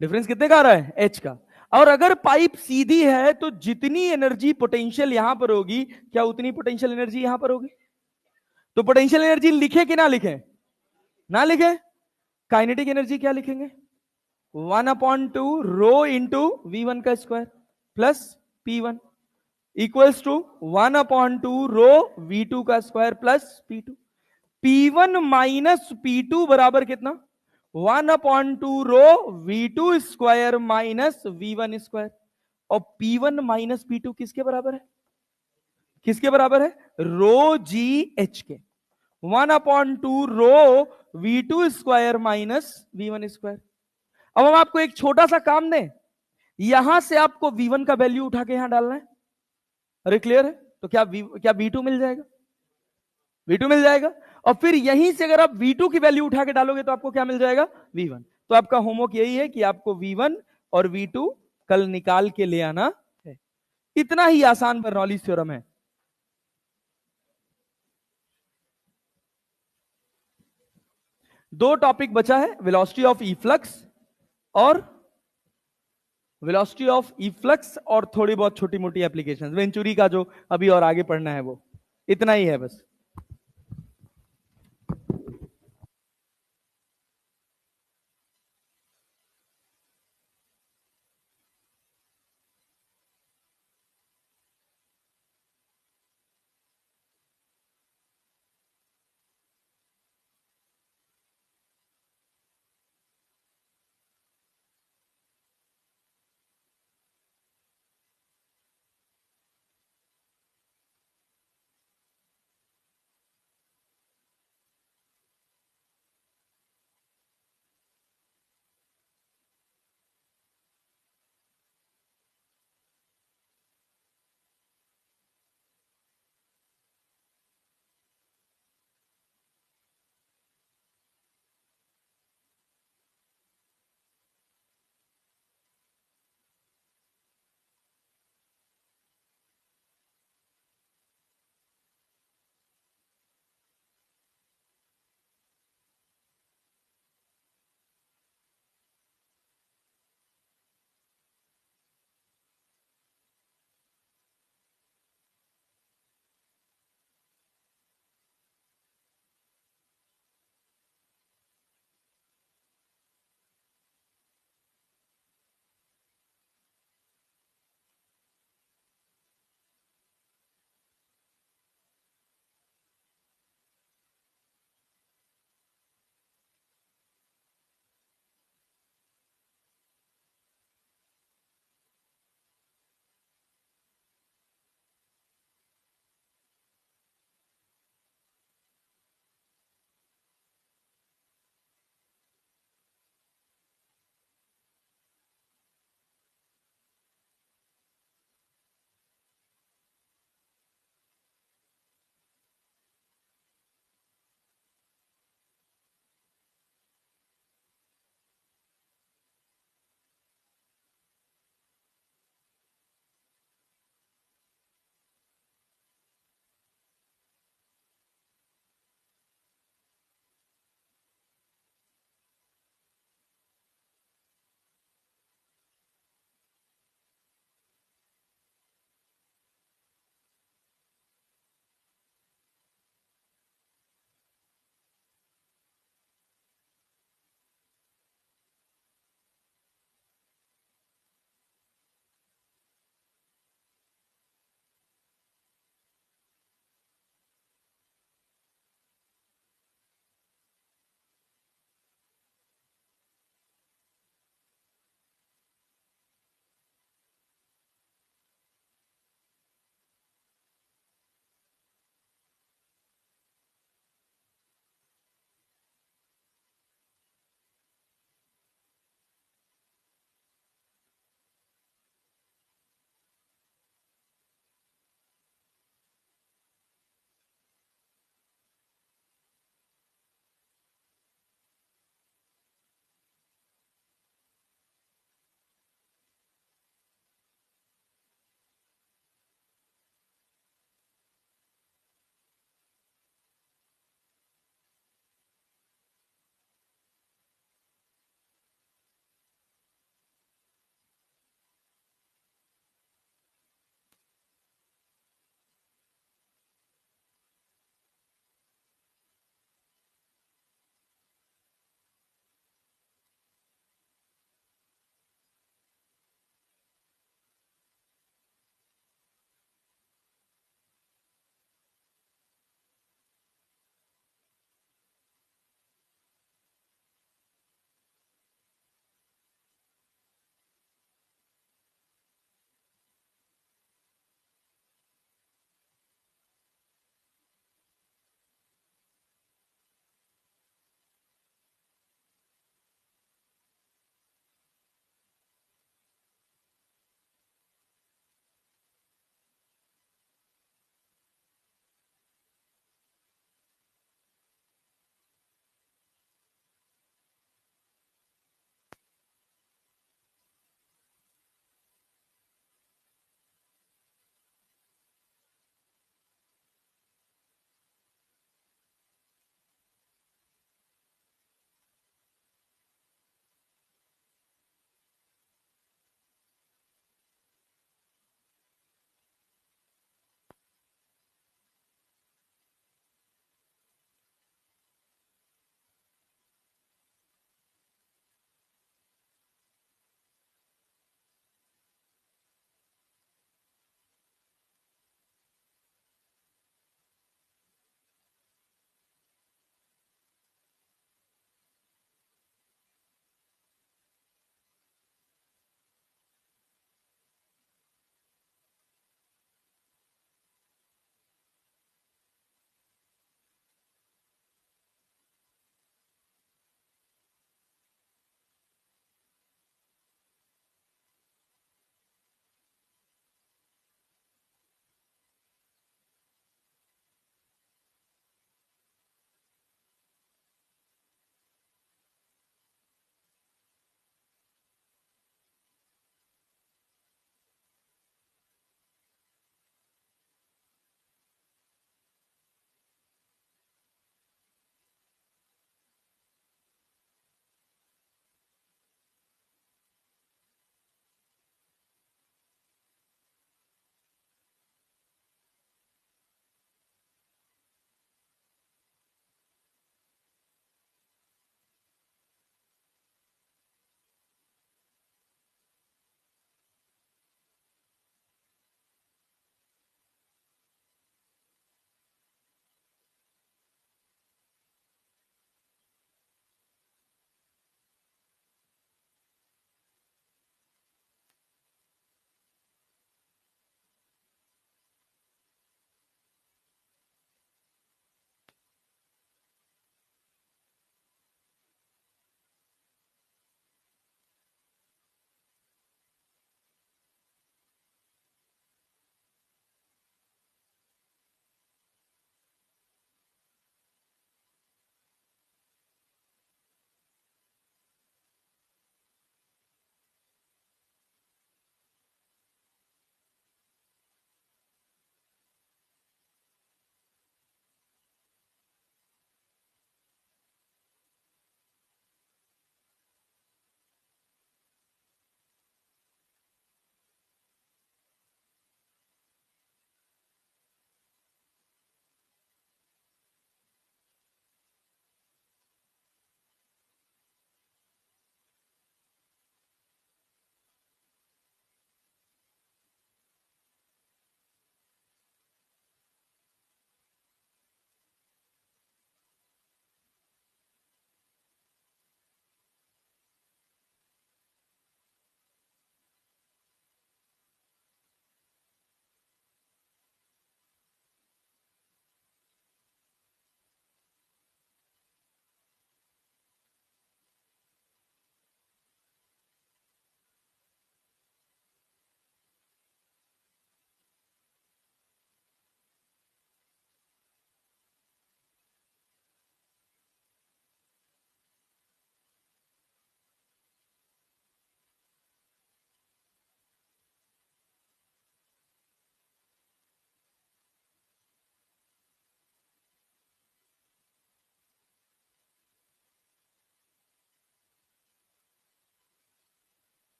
डिफरेंस कितने का आ रहा है H का। और अगर पाइप सीधी है तो जितनी एनर्जी पोटेंशियल यहां पर होगी क्या उतनी पोटेंशियल एनर्जी यहां पर होगी। तो पोटेंशियल एनर्जी लिखे कि ना लिखे, ना लिखे, काइनेटिक एनर्जी क्या लिखेंगे 1/2 रो इंटू V1 का square plus P1 equals to 1/2 rho V2 का square plus P2, P1 minus P2 बराबर कितना 1/2 rho V2 square minus V1 square, और P1 माइनस P2 किसके बराबर है, किसके बराबर है रो जी एच के, 1/2 rho V2 square minus V1 square. अब हम आपको एक छोटा सा काम दें, यहां से आपको V1 का वैल्यू उठा के यहां डालना है। अरे क्लियर है, तो क्या V2 मिल जाएगा, V2 मिल जाएगा। और फिर यहीं से अगर आप V2 की वैल्यू उठा के डालोगे तो आपको क्या मिल जाएगा? V1। तो आपका होमवर्क यही है कि आपको V1 और V2 कल निकाल के ले आना है। इतना ही आसान बर्नौलीज थ्योरम है। दो टॉपिक बचा है, वेलोसिटी ऑफ इफ्लक्स और वेलोसिटी ऑफ इफ्लक्स और थोड़ी बहुत छोटी मोटी एप्लीकेशंस, वेंचुरी का जो अभी और आगे पढ़ना है वो। इतना ही है बस।